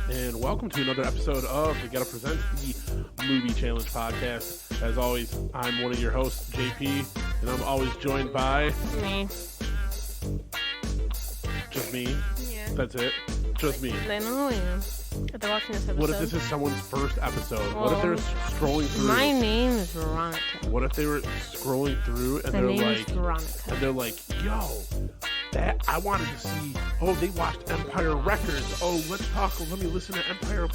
and welcome to another episode of the Ghetto Presents the Movie Challenge podcast. As always, I'm one of your hosts, JP, and I'm always joined by... Me. Just me? Yeah. That's it? Just me. They know who I am. If they're watching this episode. What if this is someone's first episode? Well, what if they're scrolling through? My name is Veronica. What if they were scrolling through and My they're name like... is Veronica. And they're like, yo... That I wanted to see. Oh, they watched Empire Records. Oh, let me listen to Empire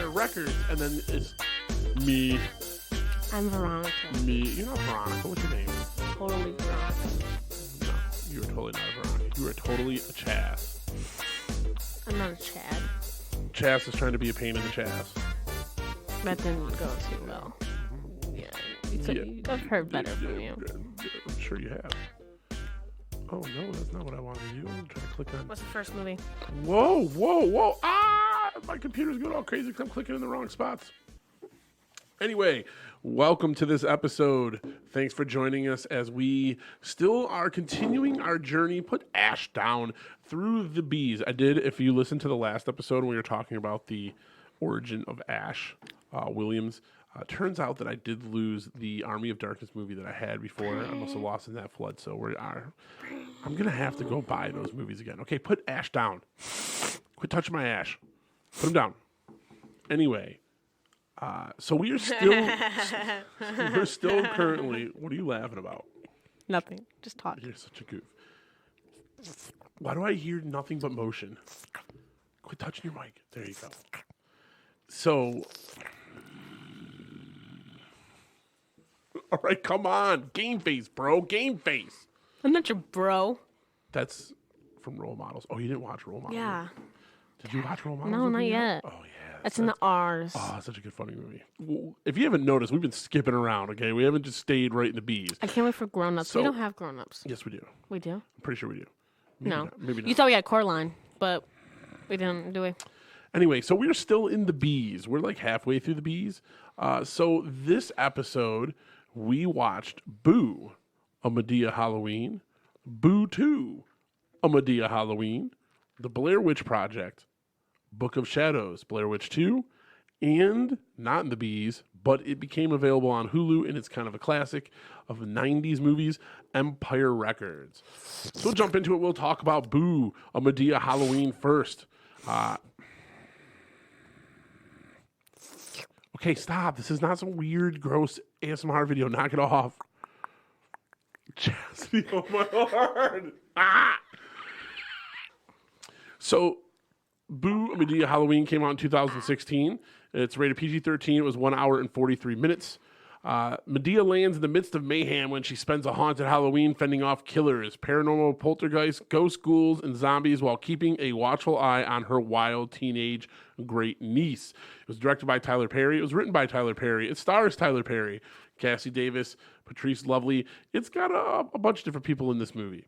Records. And then it's me. I'm Veronica. Me. You're not Veronica. What's your name? Totally Veronica. No, you are totally not a Veronica. You are totally a Chaz. I'm not a Chad. Chaz is trying to be a pain in the Chaz. That didn't go too well. Yeah, I've heard better from you. I'm sure you have. Oh, no, that's not what I wanted to do. I'm trying to click on... What's the first movie? Whoa. Ah! My computer's going all crazy because I'm clicking in the wrong spots. Anyway, welcome to this episode. Thanks for joining us as we still are continuing our journey. Put Ash down through the bees. I did, if you listened to the last episode when we were talking about the origin of Ash Williams, turns out that I did lose the Army of Darkness movie that I had before. I must have lost in that flood. So I'm going to have to go buy those movies again. Okay, put Ash down. Quit touching my Ash. Put him down. Anyway, so we are still, currently, what are you laughing about? Nothing. Just talk. You're such a goof. Why do I hear nothing but motion? Quit touching your mic. There you go. So... All right, come on. Game face, bro. Game face. I'm not your bro. That's from Role Models. Oh, you didn't watch Role Models? Yeah. Did you watch Role Models? No, not yet. Oh, yeah. That's in the R's. Oh, it's such a good funny movie. Well, if you haven't noticed, we've been skipping around, okay? We haven't just stayed right in the B's. I can't wait for grown-ups. We don't have grown-ups. Yes, we do. We do? I'm pretty sure we do. Maybe not. You thought we had Coraline, but we didn't, do we? Anyway, so we're still in the B's. We're like halfway through the B's. So this episode... we watched Boo, A Madea Halloween, Boo 2, A Madea Halloween, The Blair Witch Project, Book of Shadows, Blair Witch 2, and, not in the B's, but it became available on Hulu, and it's kind of a classic of 90s movies, Empire Records. So we'll jump into it. We'll talk about Boo, A Madea Halloween first. Okay, stop. This is not some weird, gross ASMR video. Knock it off. Chastity, oh my Lord. Ah! So, Boo, A Madea Halloween came out in 2016. It's rated PG-13. It was 1 hour and 43 minutes. Madea lands in the midst of mayhem when she spends a haunted Halloween fending off killers, paranormal poltergeists, ghost ghouls, and zombies while keeping a watchful eye on her wild teenage great niece. It was directed by Tyler Perry. It was written by Tyler Perry. It stars Tyler Perry, Cassie Davis, Patrice Lovely. It's got a bunch of different people in this movie.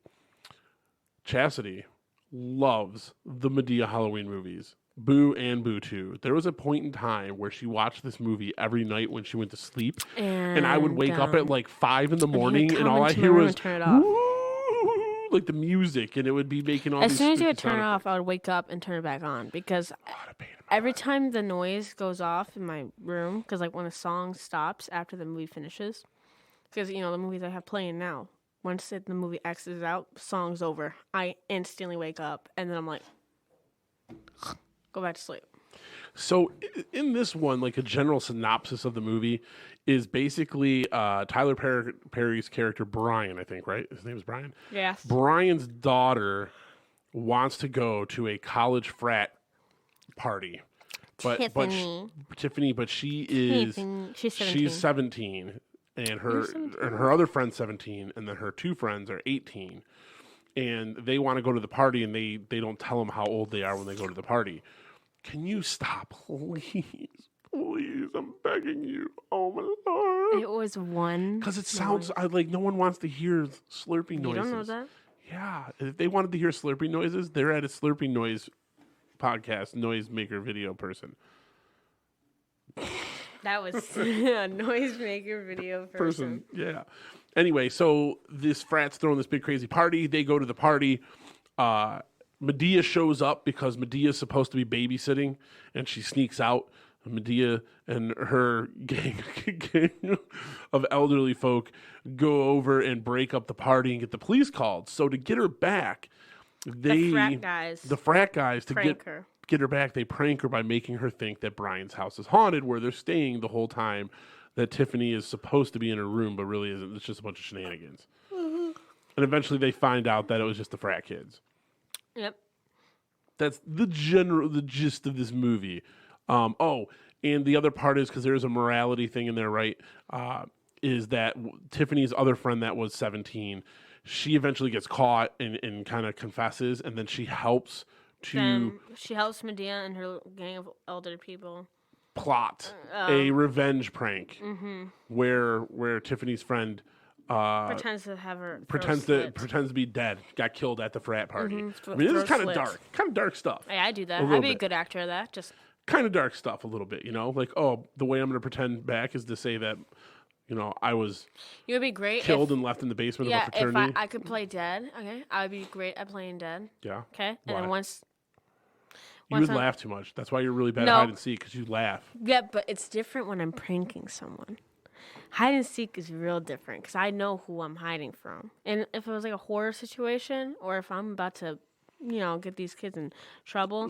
Chastity loves the Madea Halloween movies. Boo and Boo 2. There was a point in time where she watched this movie every night when she went to sleep. And I would wake up at like 5 in the morning and all I hear was like the music, and it would be making all these... As soon as you would turn it off, I would wake up and turn it back on because every time the noise goes off in my room, because like when a song stops after the movie finishes, because you know the movies I have playing now, once the movie exits out, song's over, I instantly wake up and then I'm like... go back to sleep. So in this one, like a general synopsis of the movie is basically Tyler Perry's character, Brian, I think, right? His name is Brian? Yes. Brian's daughter wants to go to a college frat party. Tiffany, but she's 17. She's 17 and her other friend's 17, and then her two friends are 18. And they want to go to the party, and they don't tell them how old they are when they go to the party. Can you stop, please? Please, I'm begging you. Oh, my Lord. It was one. Because it sounds like no one wants to hear slurping noises. You don't know that? Yeah. If they wanted to hear slurping noises, they're at a slurping noise podcast, noisemaker video person. That was a noisemaker video person. Yeah. Anyway, so this frat's throwing this big crazy party. They go to the party. Medea shows up because Medea is supposed to be babysitting, and she sneaks out. Medea and her gang of elderly folk go over and break up the party and get the police called. So to get her back, The frat guys, to prank her. get her back, they prank her by making her think that Brian's house is haunted, where they're staying the whole time, that Tiffany is supposed to be in her room, but really isn't. It's just a bunch of shenanigans. And eventually they find out that it was just the frat kids. Yep. That's the gist of this movie. And the other part is, because there's a morality thing in there, right? Is that Tiffany's other friend that was 17, she eventually gets caught and kind of confesses, and then she helps Medea and her gang of elderly people plot a revenge prank where Tiffany's friend pretends to have her pretends to be dead, got killed at the frat party. I mean, this is kind of dark stuff. Hey, I do that. I'd be a good actor at that. Just kind of dark stuff a little bit, like, oh, the way I'm going to pretend back is to say that, I was you would be great killed and left in the basement of a fraternity. If I could play dead, okay, I would be great at playing dead. Yeah. Okay, and then once you would laugh too much. That's why you're really bad at hide and seek, because you laugh. Yeah, but it's different when I'm pranking someone. Hide and seek is real different because I know who I'm hiding from. And if it was like a horror situation, or if I'm about to, get these kids in trouble.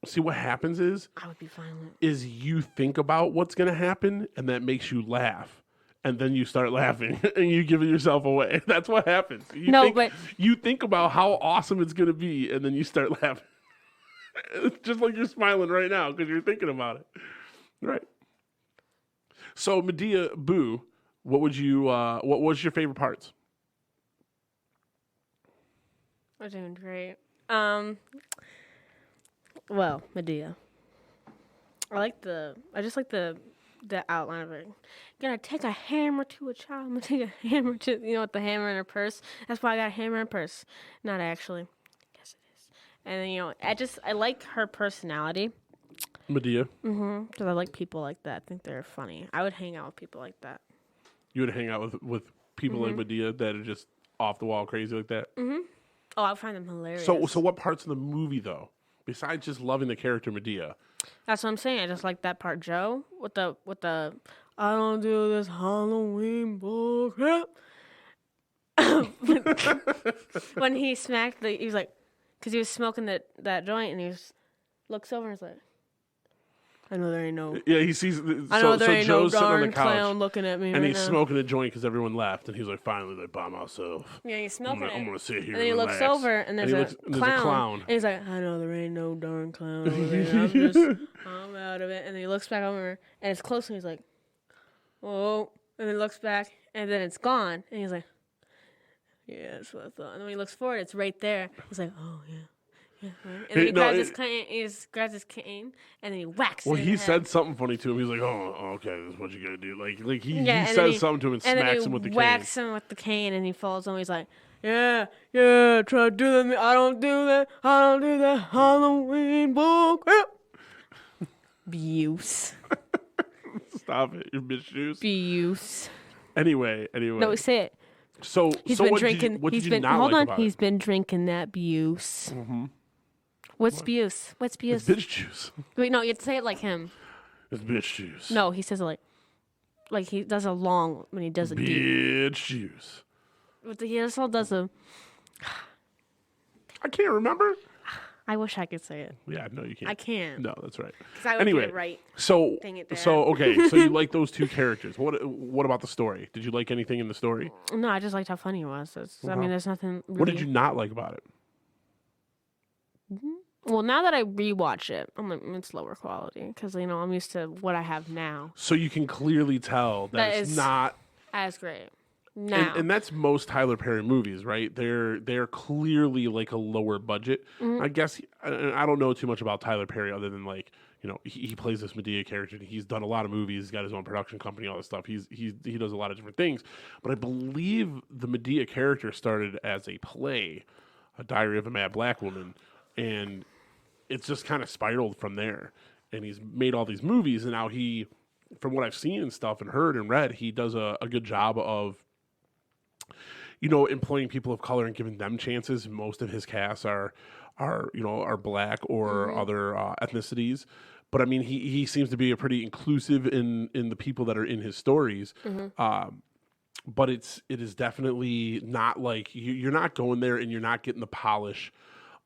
See, what happens is I would be violent. Is you think about what's going to happen, and that makes you laugh. And then you start laughing, and you give yourself away. That's what happens. You think about how awesome it's going to be, and then you start laughing. It's just like you're smiling right now because you're thinking about it. Right. So, Medea, Boo, what was your favorite parts? We're doing great. Well, Medea. I just like the outline of it. Gonna take a hammer to a child. I'm gonna take a hammer to, with the hammer in her purse. That's why I got a hammer in her purse. Not actually. Yes, it is. And then, I like her personality. Medea. Because I like people like that. I think they're funny. I would hang out with people like that. You would hang out with people like Medea that are just off the wall crazy like that? Oh, I find them hilarious. So what parts of the movie, though, besides just loving the character Medea? That's what I'm saying. I just like that part, Joe, with the I don't do this Halloween bullcrap. When he smacked he was like, because he was smoking that joint, and he looks over and he's like, I know there ain't no. Yeah, he sees. I know there ain't Joe's no sitting on the darn couch, clown looking at me, and right he's now. smoking a joint because everyone left, and he's like, finally, by myself. Yeah, he's smoking I'm gonna sit here. And then he looks over, and there's a clown. And he's like, I know there ain't no darn clown over there. I'm out of it. And then he looks back over, and it's close, and he's like, oh. And then he looks back, and then it's gone. And he's like, yeah, that's what I thought. And when he looks forward, it's right there. He's like, oh, yeah. Yeah, right. And then he grabs his cane, and then he whacks. Well, he said something funny to him. He's like, "Oh, okay, this is what you gotta do." Like he says something to him and smacks him with the cane. Whacks him with the cane, and he falls on. He's like, "Yeah, try to do that. I don't do that. Halloween bullcrap." Abuse. Stop it, you bitch juice. Abuse. Anyway. No, say it. So he's been drinking. He's been drinking that Buse. Mm-hmm. What's Buse? What's Buse? It's bitch juice. Wait, no, you have to say it like him. It's bitch juice. No, he says it like he does a long when he does a deep. Bitch juice. But he also does a. I can't remember. I wish I could say it. Yeah, no, you can't. I can't. No, that's right. Because I would get it right. So okay, so you like those two characters. What about the story? Did you like anything in the story? No, I just liked how funny it was. I mean, there's nothing. Really... What did you not like about it? Well, now that I rewatch it, I'm like, it's lower quality because I'm used to what I have now. So you can clearly tell that it's not as great. Now. And that's most Tyler Perry movies, right? They're clearly like a lower budget. I guess I don't know too much about Tyler Perry other than he plays this Medea character. He's done a lot of movies. He's got his own production company, all this stuff. He does a lot of different things. But I believe the Medea character started as a play, A Diary of a Mad Black Woman, and it's just kind of spiraled from there. And he's made all these movies, and now from what I've seen and stuff and heard and read, he does a good job of employing people of color and giving them chances. Most of his casts are black or other ethnicities. But I mean, he seems to be a pretty inclusive in the people that are in his stories. But it is definitely not like you're not going there and you're not getting the polish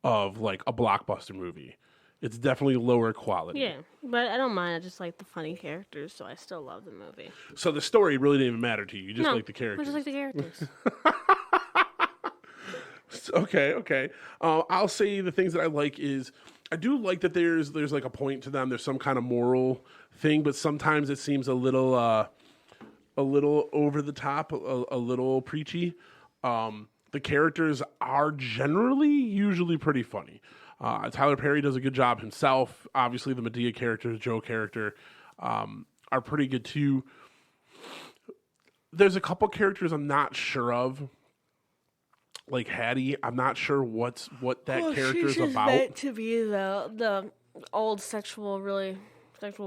of like a blockbuster movie. It's definitely lower quality. Yeah, but I don't mind. I just like the funny characters, so I still love the movie. So the story really didn't even matter to you. You just like the characters. I just like the characters. Okay. I'll say the things that I like is I do like that there's like a point to them. There's some kind of moral thing, but sometimes it seems a little over the top, a little preachy. The characters are usually pretty funny. Tyler Perry does a good job himself. Obviously, the Madea character, the Joe character, are pretty good too. There's a couple characters I'm not sure of, like Hattie. I'm not sure what that character's about. Meant to be the old sexual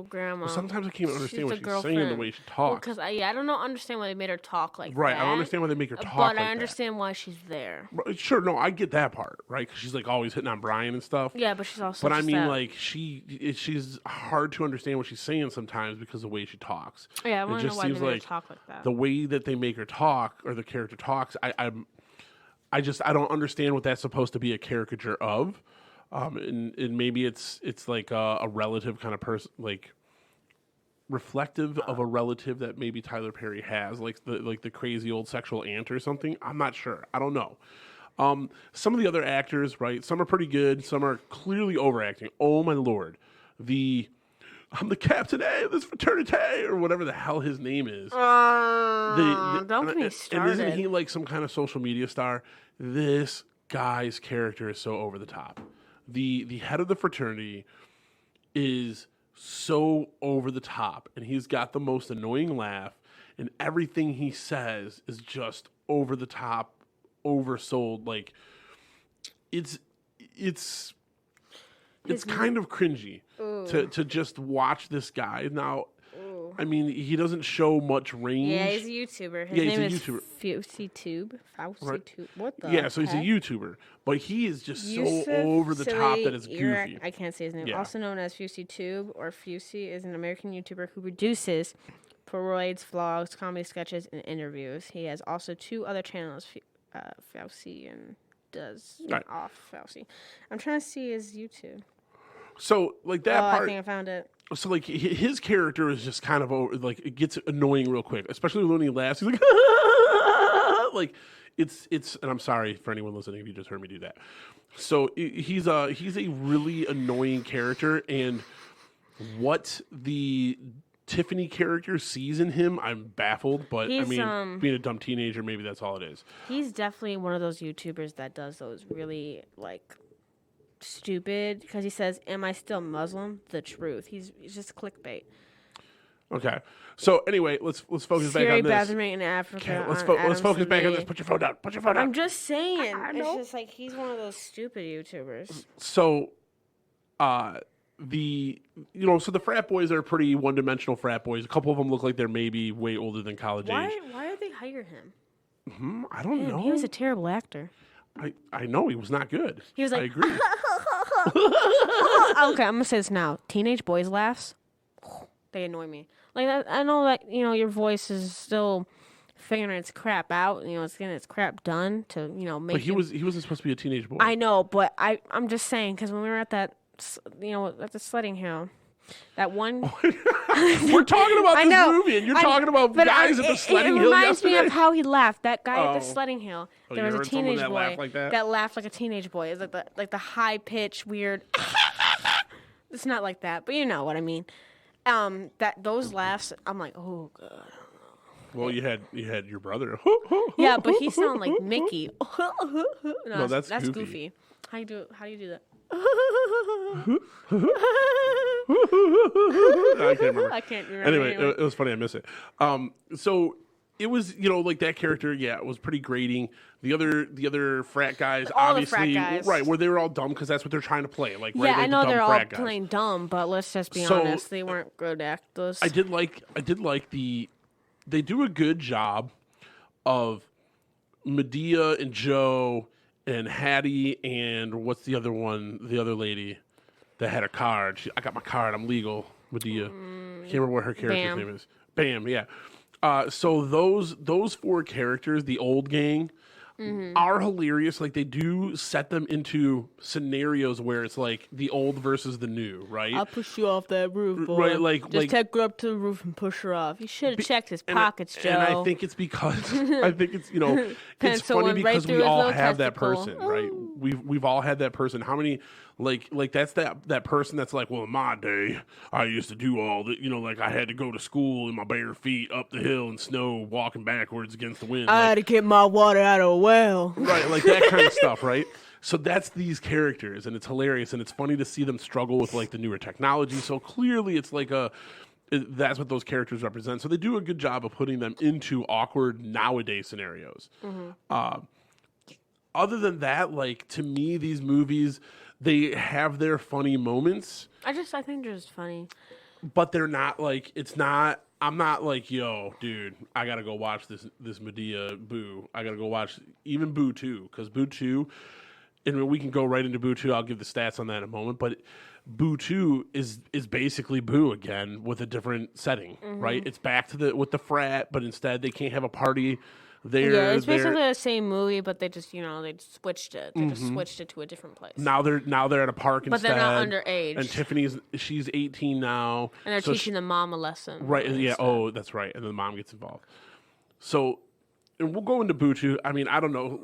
grandma. Well, sometimes I can't understand what she's saying the way she talks. Because I don't understand why they made her talk like that. Right, I don't understand why they make her talk but like I understand why she's there. Sure, no, I get that part, right? Because she's like always hitting on Brian and stuff. Yeah, but she's also. But I mean, like she's hard to understand what she's saying sometimes because of the way she talks. Yeah, I want to know why they make her talk like that. The way that they make her talk or the character talks, I don't understand what that's supposed to be a caricature of. And maybe it's like a relative kind of person, like reflective of a relative that maybe Tyler Perry has, like the crazy old sexual aunt or something. I'm not sure. I don't know. Some of the other actors, right? Some are pretty good. Some are clearly overacting. Oh my Lord. I'm the captain of this fraternity or whatever the hell his name is. Don't get me started. And isn't he like some kind of social media star? This guy's character is so over the top. The head of the fraternity is so over the top, and he's got the most annoying laugh, and everything he says is just over the top, oversold. Like it's kind of cringy to just watch this guy. Now, I mean, he doesn't show much range. Yeah, he's a YouTuber. His name is FusiTube. Right. What the Yeah, so he's a heck? YouTuber. But he is just Yusuf so over the top that it's goofy. I can't say his name. Yeah. Also known as FusiTube or Fusi is an American YouTuber who produces parades, vlogs, comedy sketches, and interviews. He has also 2 other channels, Fusi and does off Fusi. I'm trying to see his YouTube. So, like that part. I think I found it. So, like, his character is just kind of, like, it gets annoying real quick. Especially when he laughs. He's like, like, it's, and I'm sorry for anyone listening if you just heard me do that. So, he's a really annoying character. And what the Tiffany character sees in him, I'm baffled. But, I mean, being a dumb teenager, maybe that's all it is. He's definitely one of those YouTubers that does those really, like, stupid, because he says, "Am I still Muslim?" The truth. He's just clickbait. Okay. So anyway, let's focus back on this. Scary bathroom in Africa. Okay, let's focus back on this. Put your phone down. Put your phone down. I'm just saying. It's just like he's one of those stupid YouTubers. So, so the frat boys are pretty one-dimensional frat boys. A couple of them look like they're maybe way older than college age. Why did they hire him? I don't know. He was a terrible actor. I know he was not good. He was like, I agree. Okay, I'm gonna say this now. Teenage boys laughs, they annoy me. Like I know that your voice is still figuring its crap out. It's getting its crap done to make. But he wasn't supposed to be a teenage boy. I know, but I'm just saying because when we were at that at the sledding hill. That one. We're talking about this movie, and you're talking about guys at the sledding hill. It reminds yesterday. me of how he laughed. That guy at the sledding hill. There was a teenage boy that laughed like a teenage boy. It's like the high pitched weird. It's not like that, but you know what I mean. Those laughs, I'm like, oh god. Well, you had your brother. Yeah, but he sounded like Mickey. No, that's goofy. How do you do that? I can't remember. Anyway, it was funny. I miss it. So it was, like that character. Yeah, it was pretty grating. The other frat guys, obviously, right? Where they were all dumb because that's what they're trying to play. Like, yeah, right, I know they're all guys. playing dumb, but let's just be honest, they weren't good actors. I did like they do a good job of Medea and Joe and Hattie and what's the other one? The other lady that had a card. I got my card. I'm legal. Medea. I can't remember what her character's Bam. name is. Bam. Yeah. So those four characters, the old gang, are hilarious. Like they do set them into scenarios where it's like the old versus the new, right? I'll push you off that roof, boy. Right, Just take her up to the roof and push her off. You should have checked his pockets, Joe. And I think it's because it's it's Pencil funny went right because through we his all little have that testicle. person, right? We've all had that person. How many like that's that person that's like, well, in my day, I used to do all that, like I had to go to school in my bare feet up the hill in snow, walking backwards against the wind. I had to get my water out of a well. Right, like that kind of stuff, right? So that's these characters, and it's hilarious, and it's funny to see them struggle with like the newer technology. So clearly, it's like that's what those characters represent. So they do a good job of putting them into awkward nowadays scenarios. Other than that, like to me, these movies, they have their funny moments, I think they're just funny. but they're not like I'm not like, yo, dude, I gotta go watch this Medea Boo. I gotta go watch even Boo 2, because Boo 2, and we can go right into Boo 2. I'll give the stats on that in a moment, but Boo 2 is basically Boo again with a different setting, right? It's back to with the frat, but instead they can't have a party there. Yeah, it's basically the same movie, but they just they switched it. They just switched it to a different place. Now they're at a park But instead. they're not underage. And she's 18 now. And they're so teaching the mom a lesson. Right. Yeah. instead. Oh, that's right. And then the mom gets involved. So, and we'll go into Boo 2. I mean, I don't know.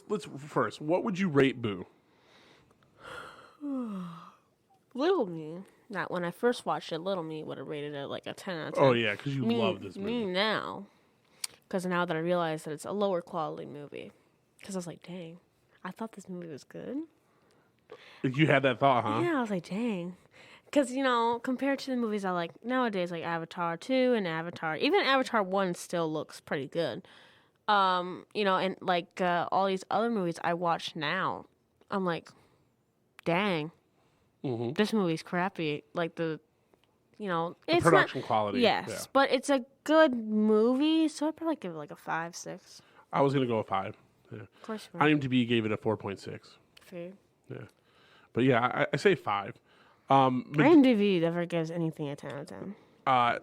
Let's first. What would you rate Boo? Little me, not when I first watched it, Little me would have rated it like a 10 out of 10. Oh yeah, because you love this movie. Me now. Because now that I realize that it's a lower quality movie. Because I was like, dang, I thought this movie was good. You had that thought, huh? Yeah, I was like, dang. Because, compared to the movies I like nowadays, like Avatar 2 and even Avatar 1 still looks pretty good. And like all these other movies I watch now, I'm like, dang, this movie's crappy. Like it's production quality. Yes, Yeah. but it's a good movie, so I'd probably give it like a 5, 6. I was gonna go with 5. Yeah. Of course you would. IMDb gave it a 4.6. Fair. Yeah, but yeah, I say 5. IMDb never gives anything a 10 out of 10. I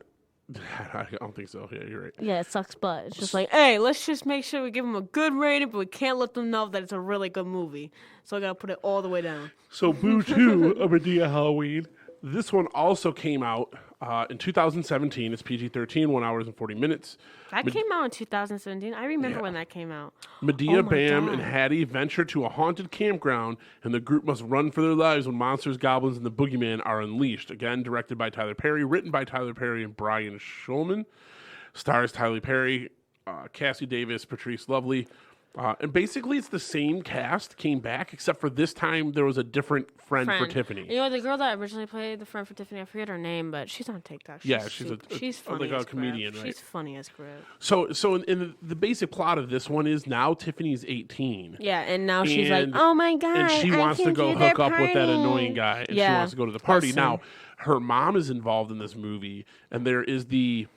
don't think so. Yeah, you're right. Yeah, it sucks, but it's just like, hey, let's just make sure we give them a good rating, but we can't let them know that it's a really good movie. So I gotta put it all the way down. So Boo 2, A Medea Halloween. This one also came out in 2017. It's PG-13, 1 hour and 40 minutes. That came out in 2017. I remember when that came out. Medea, Oh my Bam, God. and Hattie venture to a haunted campground, and the group must run for their lives when monsters, goblins, and the boogeyman are unleashed. Again, directed by Tyler Perry, written by Tyler Perry and Brian Schulman. Stars Tyler Perry, Cassie Davis, Patrice Lovely. And basically, it's the same cast came back, except for this time there was a different friend for Tiffany. The girl that originally played the friend for Tiffany, I forget her name, but she's on TikTok. She's funny like a as comedian, crap. right? She's funny as crap. So in the basic plot of this one is now Tiffany's 18. Yeah, and now she's like, oh my God, and she wants to go hook up with that annoying guy, and she wants to go to the party. Listen. Now, her mom is involved in this movie, and there is the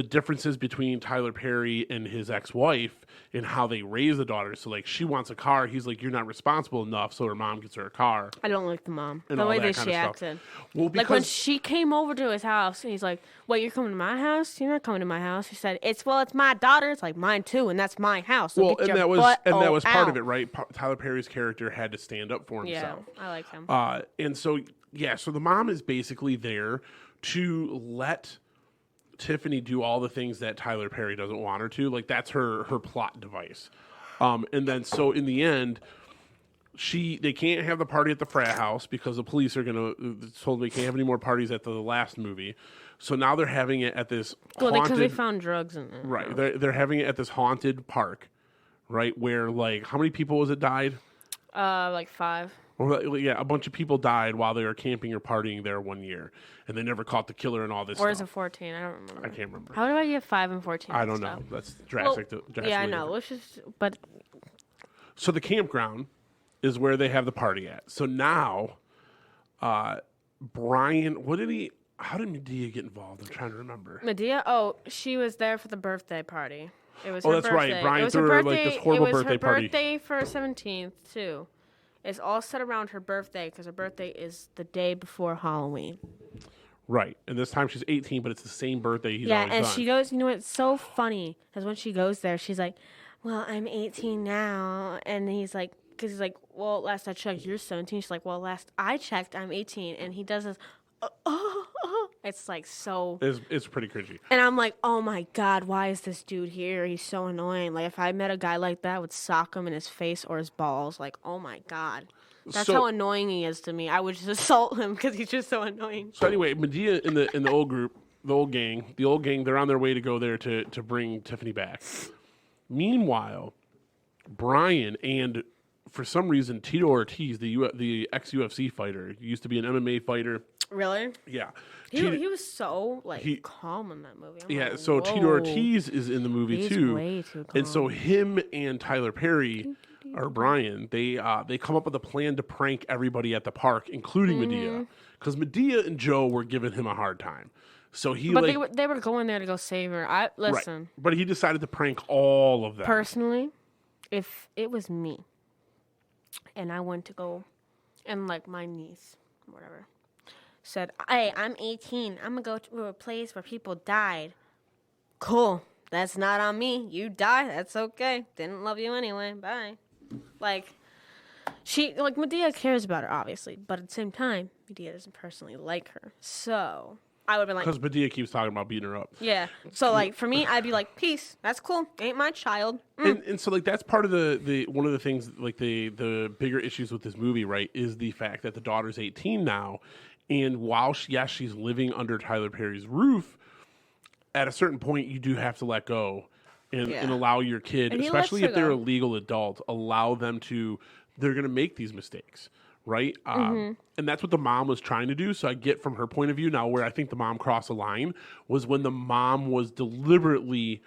differences between Tyler Perry and his ex-wife in how they raise the daughter. So, like, she wants a car. He's like, you're not responsible enough. So her mom gets her a car. I don't like the mom. And The all way that that kind she of stuff. acted. Well, Like when because she came over to his house and he's like, "Wait, you're coming to my house? You're not coming to my house." He said, "It's my daughter. It's like mine too, and that's my house." So get and your that was butt part out. of it, right? Tyler Perry's character had to stand up for Yeah, himself. I like him. And so the mom is basically there to let Tiffany do all the things that Tyler Perry doesn't want her to. Like, that's her plot device. And then so in the end, they can't have the party at the frat house because the police are told they can't have any more parties at the last movie. So now they're having it at this Well, because they haunted, found drugs in there. right? They're having it at this haunted park, right? Where, like, how many people was it died? Like 5. Well, yeah, a bunch of people died while they were camping or partying there one year, and they never caught the killer and all this Or is stuff. it 14? I don't remember. I can't remember. How do I get 5 and 14? I and don't stuff? know. That's Well, drastic. yeah, I know. Let's just. But So the campground is where they have the party at. So now, Brian, how did Medea get involved? I'm trying to remember. Medea, she was there for the birthday party. It was Oh, her that's birthday. right. Brian It was threw her her, birthday. like, this horrible it was birthday her party. birthday for 17th too. It's all set around her birthday because her birthday is the day before Halloween. Right. And this time she's 18, but it's the same birthday he's Yeah, always and done. she goes, you know what's so funny? Because when she goes there, she's like, well, I'm 18 now. And he's like, because he's like, well, last I checked, you're 17. She's like, well, last I checked, I'm 18. And he does this, it's like so. It's pretty cringy. And I'm like, oh my God, why is this dude here? He's so annoying. Like, if I met a guy like that, I would sock him in his face or his balls. Like, oh my God. That's how annoying he is to me. I would just assault him because he's just so annoying. So anyway, Medea in the old group, the old gang, they're on their way to go there to bring Tiffany back. Meanwhile, Brian and for some reason Tito Ortiz, the ex-UFC fighter, used to be an MMA fighter. Really? Yeah. He was so calm in that movie. I'm like, so whoa. Tito Ortiz is in the movie He's too. way too calm. And so him and Tyler Perry or Brian, they come up with a plan to prank everybody at the park, including Medea, because Medea and Joe were giving him a hard time. So they were going there to go save her. Listen, right. But he decided to prank all of them. Personally, if it was me, and I went to go, and like my niece, whatever, said, "Hey, I'm 18. I'm gonna go to a place where people died." Cool. That's not on me. You die. That's okay. Didn't love you anyway. Bye. Like, Medea cares about her, obviously. But at the same time, Medea doesn't personally like her. So, I would have been like... Because Medea keeps talking about beating her up. Yeah. So, like, for me, I'd be like, peace. That's cool. Ain't my child. And so, like, that's part of the one of the things, like, the bigger issues with this movie, right, is the fact that the daughter's 18 now. And while, she's living under Tyler Perry's roof, at a certain point, you do have to let go and allow your kid, especially if they're a legal adult, allow them to, they're going to make these mistakes, right? And that's what the mom was trying to do. So I get from her point of view now where I think the mom crossed the line was when the mom was deliberately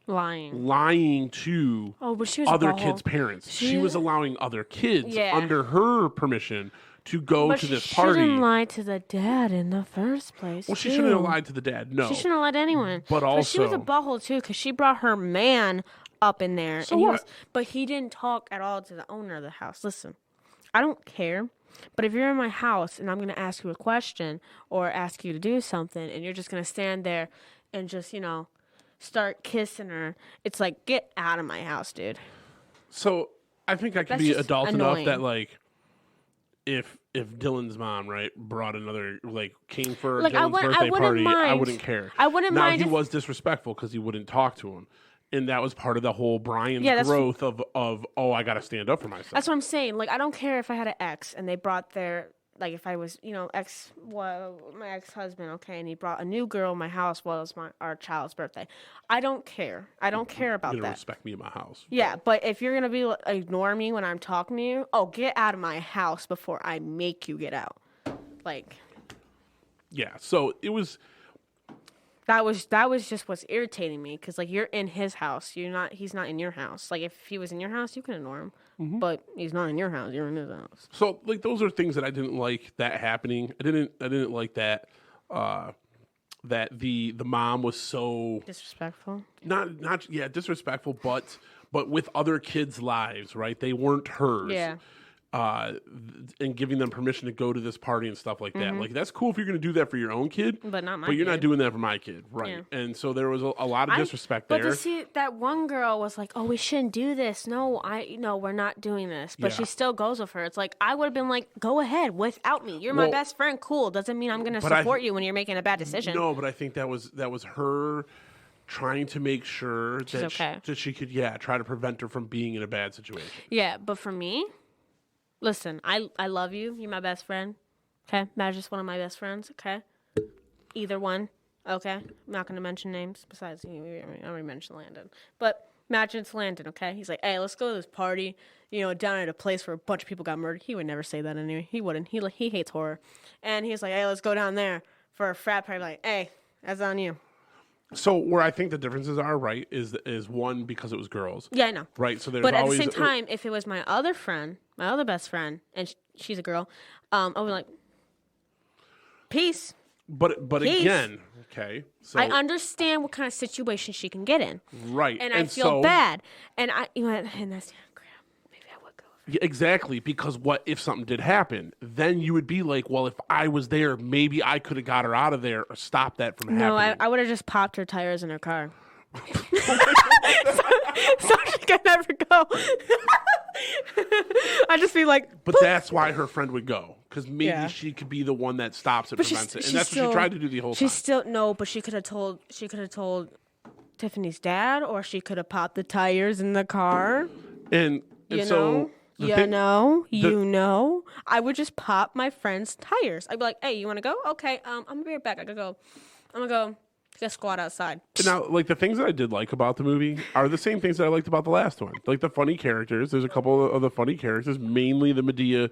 lying to other kids' parents. She was allowing other kids under her permission to go to this party. She shouldn't lie to the dad in the first place. Well, she shouldn't have lied to the dad. No, she shouldn't have lied to anyone. But also, she was a butthole too because she brought her man up in there, so what? But he didn't talk at all to the owner of the house. Listen, I don't care, but if you're in my house and I'm going to ask you a question or ask you to do something, and you're just going to stand there and just start kissing her, it's like, get out of my house, dude. So I think I can be adult enough that if Dylan's mom, right, brought another, came for Dylan's birthday party, I wouldn't care. I wouldn't mind. Now, he was disrespectful because he wouldn't talk to him. And that was part of the whole Brian's growth of, I got to stand up for myself. That's what I'm saying. Like, I don't care if I had an ex and they brought their, if I was, my ex-husband, okay, and he brought a new girl in my house while it was our child's birthday. I don't care. I don't care about you that. Respect me in my house. Yeah, but if you're going to ignore me when I'm talking to you, get out of my house before I make you get out. Yeah, so it was... That was just what's irritating me because you're in his house, he's not in your house. Like if he was in your house, you can ignore him, but he's not in your house. You're in his house. So those are things that I didn't like that happening. I didn't like that that the mom was so disrespectful. Not disrespectful, but with other kids' lives, right? They weren't hers. Yeah. And giving them permission to go to this party and stuff like that. Like, that's cool if you're going to do that for your own kid. But not my But you're kid. not doing that for my kid. Right. Yeah. And so there was a lot of disrespect there. But to see that one girl was like, we shouldn't do this. No, we're not doing this. But she still goes with her. It's like, I would have been like, go ahead without me. You're my best friend. Cool. Doesn't mean I'm going to support you when you're making a bad decision. No, but I think that was her trying to make sure that she could, try to prevent her from being in a bad situation. Yeah, but for me... Listen, I love you. You're my best friend. Okay? Matt's just one of my best friends. Okay? Either one. Okay? I'm not going to mention names. Besides, I already mentioned Landon. But imagine it's Landon, okay? He's like, hey, let's go to this party, down at a place where a bunch of people got murdered. He would never say that anyway. He wouldn't. He hates horror. And he's like, hey, let's go down there for a frat party. Like, hey, that's on you. So where I think the differences are, right, is one, because it was girls. Yeah, I know. Right, so there's but always... But at the same time, if it was my other friend, my other best friend, and she's a girl, I would be like, peace. But Peace. again, okay. So I understand what kind of situation she can get in, right, and I feel bad. And and that's crap. Maybe I would go. Yeah, exactly, because what if something did happen? Then you would be like, well, if I was there, maybe I could have got her out of there or stopped that from No, happening. I would have just popped her tires in her car. so she can never go. I'd just be like, But that's why her friend would go, because maybe she could be the one that stops it, prevents it, and that's what she tried to do the whole time. But she could have told Tiffany's dad, or she could have popped the tires in the car. And so I would just pop my friend's tires. I'd be like, hey, you want to go? Okay, I'm gonna be right back. I'm gonna go get squat outside. Now, like, the things that I did like about the movie are the same things that I liked about the last one. Like the funny characters. There's a couple of the funny characters, mainly the Medea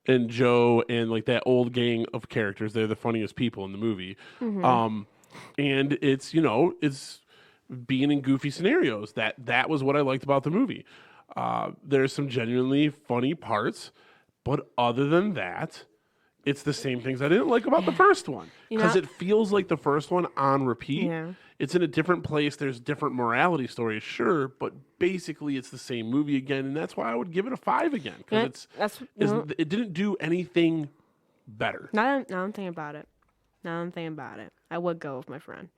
and Joe and like that old gang of characters. They're the funniest people in the movie. Mm-hmm. And it's being in goofy scenarios. That was what I liked about the movie. There's some genuinely funny parts, but other than that, it's the same things I didn't like about the first one, because it feels like the first one on repeat. Yeah. It's in a different place. There's different morality stories, sure, but basically it's the same movie again, and that's why I would give it a 5 again, because it didn't do anything better. Now I'm thinking about it. I would go with my friend.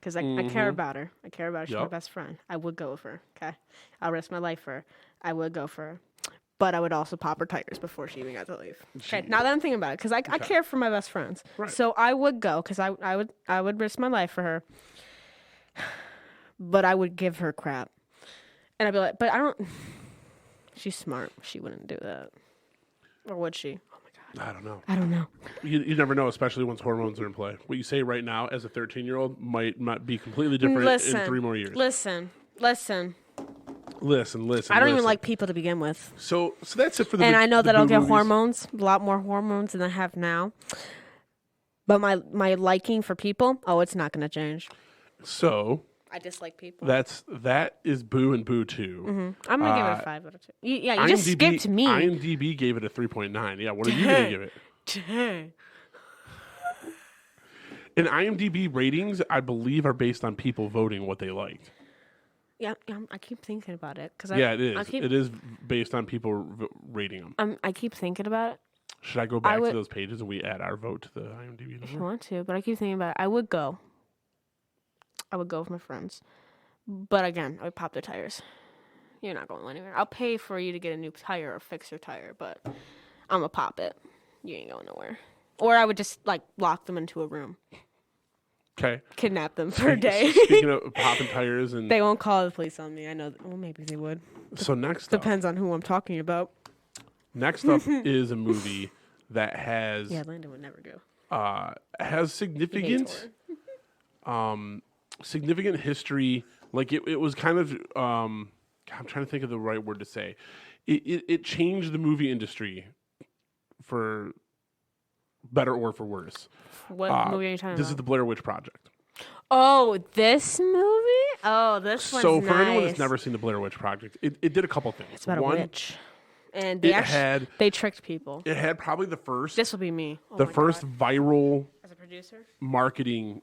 Because I care about her. I care about her. She's my best friend. I would go with her. Okay. I'll risk my life for her. I would go for her. But I would also pop her tires before she even got to leave. Okay. Now that I'm thinking about it, because I care for my best friends. Right. So I would go, because I would risk my life for her. But I would give her crap. And I'd be like, but I don't. She's smart. She wouldn't do that. Or would she? I don't know. You never know, especially once hormones are in play. What you say right now as a 13-year-old might not be completely different in 3 more years. Listen. I don't even like people to begin with. So that's it for the. And I know that I'll get hormones, a lot more hormones than I have now. But my liking for people, it's not going to change. So I dislike people. That is Boo and Boo 2. Mm-hmm. I'm gonna give it a 5 out of 2. You just skipped me. IMDb gave it a 3.9. Yeah, what are you gonna give it? Dang. And IMDb ratings, I believe, are based on people voting what they liked. Yeah, I keep thinking about it because it is. It is based on people rating them. I keep thinking about it. Should I go back to those pages and we add our vote to the IMDb number? If you want to, but I keep thinking about it. I would go with my friends. But again, I would pop their tires. You're not going anywhere. I'll pay for you to get a new tire or fix your tire, but I'm going to pop it. You ain't going nowhere. Or I would just, lock them into a room. Okay. Kidnap them for a day. Speaking of popping tires and... They won't call the police on me. I know. Well, maybe they would. So next up... Depends on who I'm talking about. Next up is a movie that has... Yeah, Landon would never go. Has significant... significant history. Like, it was kind of... I'm trying to think of the right word to say. It changed the movie industry for better or for worse. What movie are you talking about? This is the Blair Witch Project. Oh, this movie? Oh, this one's So for nice. anyone that's never seen the Blair Witch Project, it did a couple things. It's about a witch. And they tricked people. It had probably the first... This will be me. The first viral... As a producer? Marketing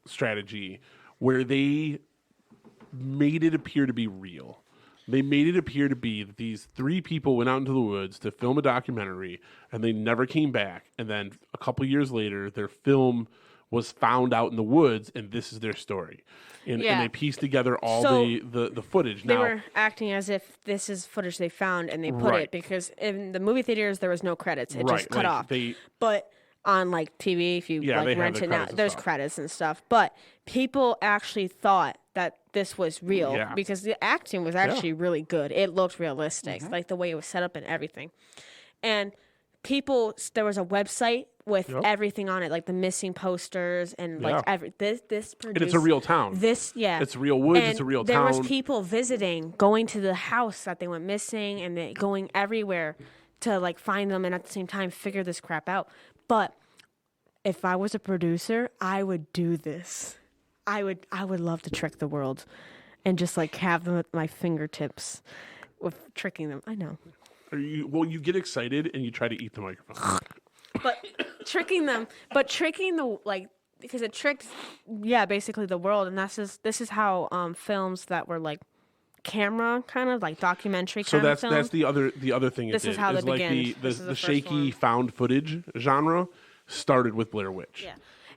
strategy where they made it appear to be real. They made it appear to be that these 3 people went out into the woods to film a documentary and they never came back. And then a couple years later, their film was found out in the woods and this is their story. And they pieced together all the footage. They were acting as if this is footage they found and they put it because in the movie theaters, there was no credits. It just cut off. But on TV, if you rent it now, there's credits and stuff. But people actually thought that this was real because the acting was actually really good. It looked realistic, like the way it was set up and everything. And there was a website with everything on it, like the missing posters and this produced. And it's a real town. It's real woods. It's a real town. There was people visiting, going to the house that they went missing, and going everywhere to find them, and at the same time figure this crap out. But if I was a producer, I would do this. I would love to trick the world and just have them at my fingertips with tricking them. I know. You get excited and you try to eat the microphone. but tricking the because it tricked, basically the world, and this is how films that were like camera kind of like documentary kind of films. That's the other thing. This is how they began. The shaky found footage genre started with Blair Witch. Yeah,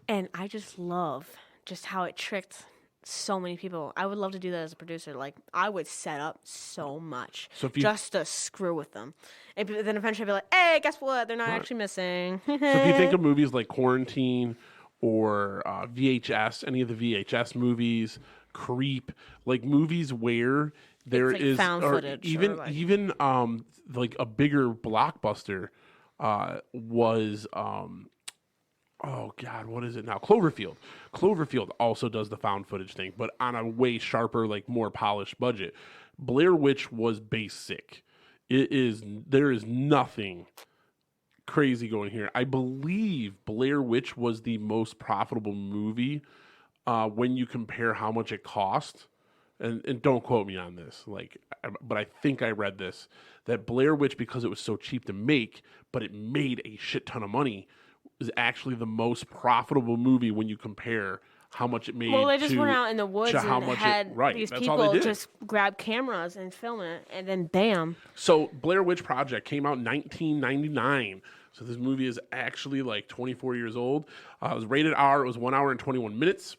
and I just love just how it tricked so many people. I would love to do that as a producer. Like, I would set up so much just to screw with them. And then eventually I'd be like, hey, guess what? They're not actually missing. So if you think of movies like Quarantine or VHS, any of the VHS movies, Creep, like movies where there is found footage, even like a bigger blockbuster was oh God, what is it now? Cloverfield. Cloverfield also does the found footage thing, but on a way sharper, like more polished budget. Blair Witch was basic. There is nothing crazy going here. I believe Blair Witch was the most profitable movie when you compare how much it cost. And don't quote me on this, but I think I read this, that Blair Witch, because it was so cheap to make, but it made a shit ton of money, is actually the most profitable movie when you compare how much it made. Well, they just went out in the woods and had these that's people just grab cameras and film it, and then bam. So Blair Witch Project came out in 1999. So this movie is actually like 24 years old. It was rated R. It was 1 hour and 21 minutes.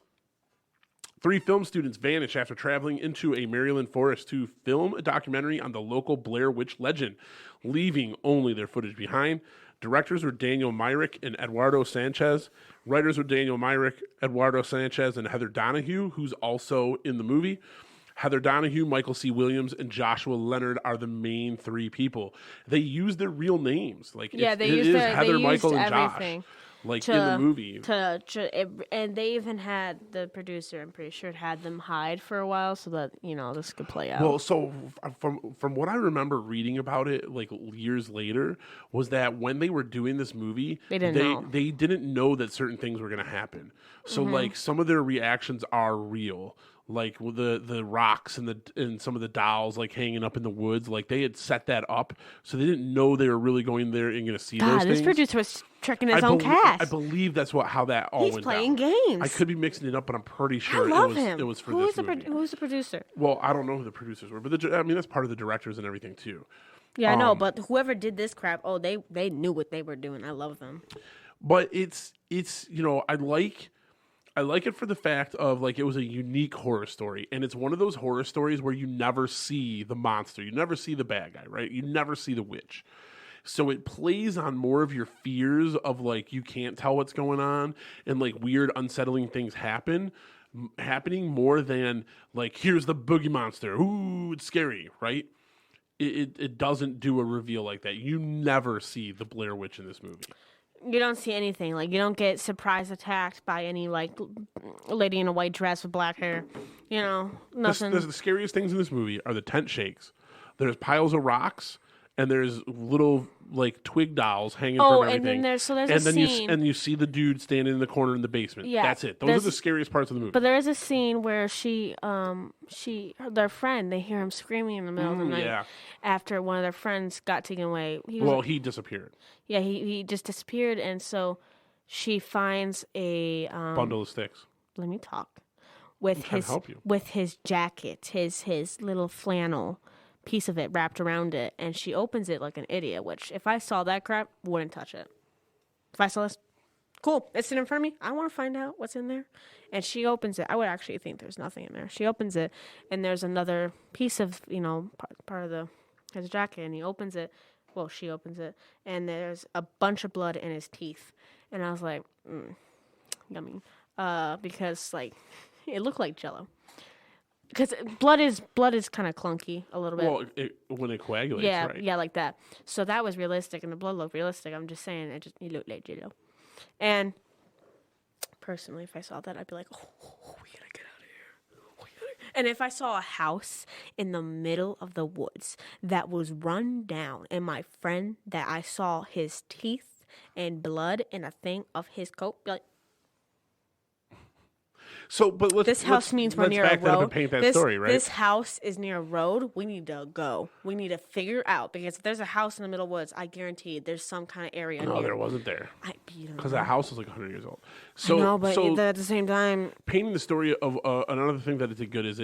3 film students vanish after traveling into a Maryland forest to film a documentary on the local Blair Witch legend, leaving only their footage behind. Directors were Daniel Myrick and Eduardo Sanchez. Writers were Daniel Myrick, Eduardo Sanchez, and Heather Donahue, who's also in the movie. Heather Donahue, Michael C. Williams, and Joshua Leonard are the main 3 people. They use their real names. Like, they used Heather, Michael, and everything. Josh. Like in the movie. And they even had the producer, I'm pretty sure, had them hide for a while so that, this could play out. Well, so from what I remember reading about it, like years later, was that when they were doing this movie, they didn't know that certain things were going to happen. So like some of their reactions are real. Like the rocks and some of the dolls like hanging up in the woods, like they had set that up, so they didn't know they were really going there and going to see those things. This producer was tricking his own cast. I believe that's how that all went down. He's playing games. I could be mixing it up, but I'm pretty sure it was for this movie. Who's the producer? Well, I don't know who the producers were, but that's part of the directors and everything too. Yeah, I know, but whoever did this crap, they knew what they were doing. I love them. But it's I like it for the fact of, like, it was a unique horror story. And it's one of those horror stories where you never see the monster. You never see the bad guy, right? You never see the witch. So it plays on more of your fears of, like, you can't tell what's going on. And, like, weird, unsettling things happening more than, like, here's the boogie monster. Ooh, it's scary, right? It doesn't do a reveal like that. You never see the Blair Witch in this movie. You don't see anything. Like, you don't get surprise attacked by any, like, lady in a white dress with black hair. Nothing. The scariest things in this movie are the tent shakes. There's piles of rocks, and there's little, like, twig dolls hanging from everything. And then there's a scene. And you see the dude standing in the corner in the basement. Yeah, that's it. Those are the scariest parts of the movie. But there is a scene where their friend, they hear him screaming in the middle of the night after one of their friends got taken away. He disappeared. Yeah, he just disappeared, and so she finds a bundle of sticks. Let me talk. With his jacket, his little flannel piece of it wrapped around it, and she opens it like an idiot, which if I saw that crap, wouldn't touch it. If I saw this, cool, it's sitting in front of me, I want to find out what's in there. And she opens it. I would actually think there's nothing in there. She opens it, and there's another piece of, part of his jacket, and he opens it. Well, she opens it, and there's a bunch of blood in his teeth. And I was like, yummy. Because, like, it looked like Jell-O. Because blood is kind of clunky a little bit. Well, when it coagulates, right? Yeah, like that. So that was realistic, and the blood looked realistic. I'm just saying, it looked like Jell-O. And personally, if I saw that, I'd be like, oh, we gotta get out of here. And if I saw a house in the middle of the woods that was run down, and my friend that I saw his teeth and blood in a thing of his coat, be like, So, but This house means we're near a back that up road. and paint that story, right? This house is near a road. We need to go. We need to figure out, because if there's a house in the middle woods, I guarantee there's some kind of area. No, there wasn't there. Because that house was like 100 years old. So, no, but at the same time, painting the story of another thing that it did good is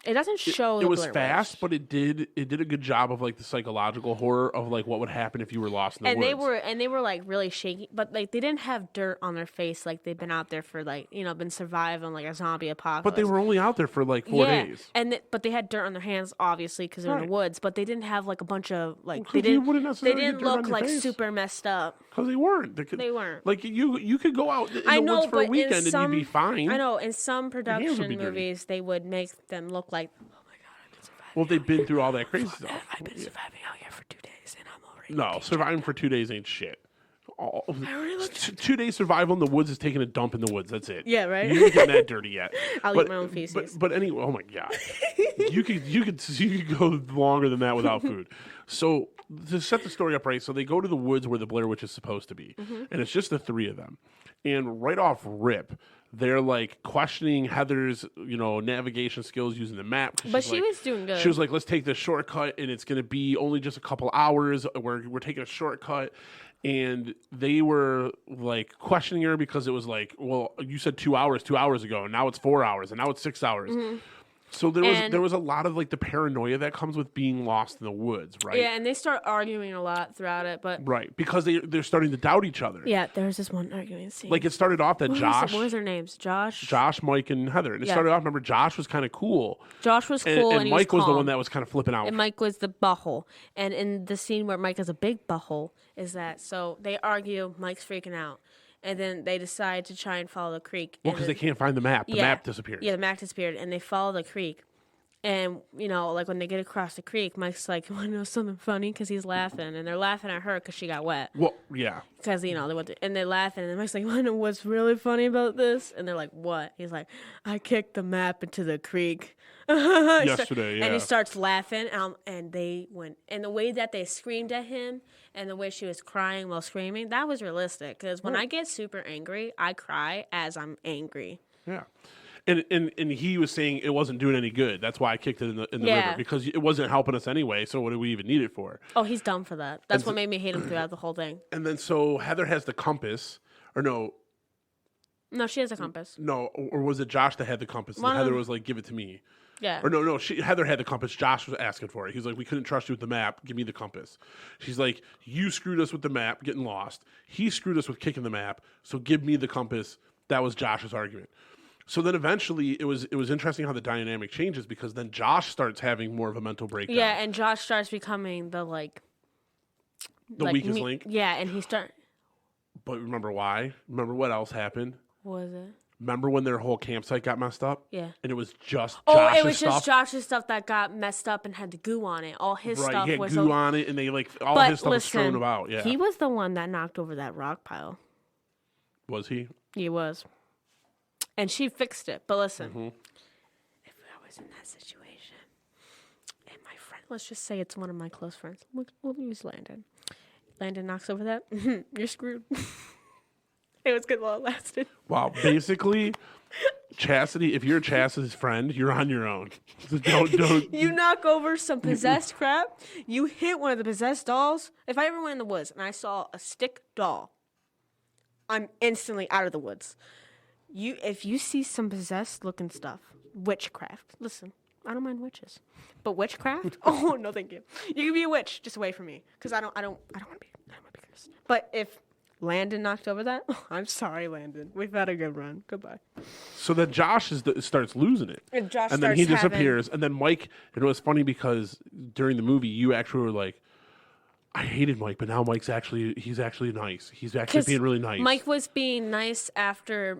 it doesn't show. It was Blair fast, Witch. but it did a good job of like the psychological horror of like what would happen if you were lost in the woods. They were like really shaky, but like they didn't have dirt on their face, like they've been out there for like been surviving like a zombie apocalypse. But they were only out there for like 4 days. But they had dirt on their hands, obviously, because they're in the woods. But they didn't have like a bunch of like they you wouldn't necessarily didn't get dirt on look your like face. super messed up. Because they weren't. They weren't. Like you could go out in the woods for a weekend and you'd be fine. I know in some production be dirty. movies they would make them look like. Well, they've been through all that crazy stuff. I've been surviving out here for 2 days, and I'm already. No, surviving for 2 days ain't shit. 2 days survival in the woods is taking a dump in the woods. That's it. Yeah, right. You ain't getting that dirty yet. I'll eat my own feces. But anyway, oh my god, you could go longer than that without food. So to set the story up right, so they go to the woods where the Blair Witch is supposed to be, and it's just the three of them. And right off rip, they're like questioning Heather's, navigation skills using the map. But she was doing good. She was like, "Let's take this shortcut, and it's going to be only just a couple hours. We're taking a shortcut." And they were like questioning her because it was like, "Well, you said 2 hours 2 hours ago, and now it's 4 hours, and now it's 6 hours." So there was a lot of like the paranoia that comes with being lost in the woods, right? Yeah, and they start arguing a lot throughout it, but right, because they're starting to doubt each other. Yeah, there's this one arguing scene. Like it started off that what was their names? Josh, Mike, and Heather. And it started off. Remember, Josh was kind of cool. Josh was cool, and Mike was calm. the one that was kind of flipping out. And Mike was the butthole. And in the scene where Mike is a big butthole, is that so they argue. Mike's freaking out. And then they decide to try and follow the creek. Well, because they can't find the map. The map disappeared. Yeah, the map disappeared, and they follow the creek. And, like when they get across the creek, Mike's like, "Want to know something funny?" Because he's laughing. And they're laughing at her because she got wet. Well, yeah. Because, they went to, and they're laughing. And Mike's like, "Want to know what's really funny about this?" And they're like, "What?" He's like, "I kicked the map into the creek." Yesterday, yeah. And he starts laughing. And they went, and the way that they screamed at him and the way she was crying while screaming, that was realistic. Because when I get super angry, I cry as I'm angry. Yeah. And he was saying it wasn't doing any good. That's why I kicked it in the river, because it wasn't helping us anyway. So what do we even need it for? Oh, he's dumb for that. That's what made me hate him throughout the whole thing. And then so Heather has the compass, or no, she has a compass. No, or was it Josh that had the compass? And Heather was like, "Give it to me." Yeah. Or no, Heather had the compass. Josh was asking for it. He was like, "We couldn't trust you with the map. Give me the compass." She's like, "You screwed us with the map, getting lost. He screwed us with kicking the map. So give me the compass." That was Josh's argument. So then eventually it was interesting how the dynamic changes, because then Josh starts having more of a mental breakdown. Yeah, and Josh starts becoming the weakest link. Yeah, and But remember why? Remember what else happened? What was it? Remember when their whole campsite got messed up? Yeah. And it was just just Josh's stuff that got messed up and had the goo on it. All his stuff he had was goo on it, and they all his stuff was thrown about. Yeah. He was the one that knocked over that rock pile. Was he? He was. And she fixed it. But listen, if I was in that situation, and my friend, let's just say it's one of my close friends. We'll use Landon. Landon knocks over that. You're screwed. It was good while it lasted. Wow. Basically, Chastity, if you're Chastity's friend, you're on your own. So don't. You knock over some possessed crap. You hit one of the possessed dolls. If I ever went in the woods and I saw a stick doll, I'm instantly out of the woods. If you see some possessed looking stuff, witchcraft. Listen, I don't mind witches, but witchcraft? Oh no, thank you. You can be a witch, just away from me, because I don't want to be cursed. But if Landon knocked over that, I'm sorry, Landon. We've had a good run. Goodbye. So then Josh starts losing it, and then he disappears, and then Mike. And it was funny because during the movie, you actually were like, "I hated Mike, but now he's actually nice. He's actually being really nice." Mike was being nice after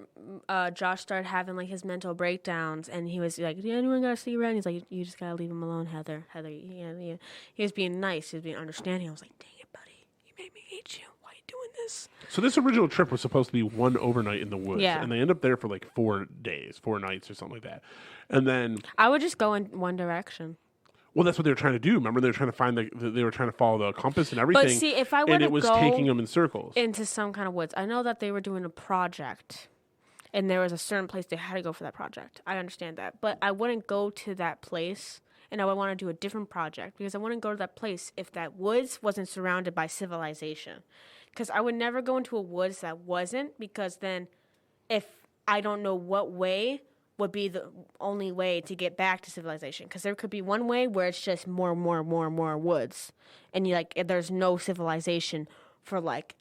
Josh started having like his mental breakdowns, and he was like, "Yeah, anyone gotta see around?" He's like, "You just gotta leave him alone, Heather. Yeah." He was being nice. He was being understanding. I was like, "Dang it, buddy, you made me hate you. Why are you doing this?" So this original trip was supposed to be one overnight in the woods, yeah. And they end up there for like 4 days, 4 nights, or something like that. And then I would just go in one direction. Well, that's what they were trying to do. Remember, they were trying to find they were trying to follow the compass and everything. But see, if I were and to it was go taking them in circles into some kind of woods, I know that they were doing a project, and there was a certain place they had to go for that project. I understand that. But I wouldn't go to that place, and I would want to do a different project because I wouldn't go to that place if that woods wasn't surrounded by civilization. Because I would never go into a woods that wasn't, because then if I don't know what way would be the only way to get back to civilization. Because there could be one way where it's just more woods. And you like there's no civilization for like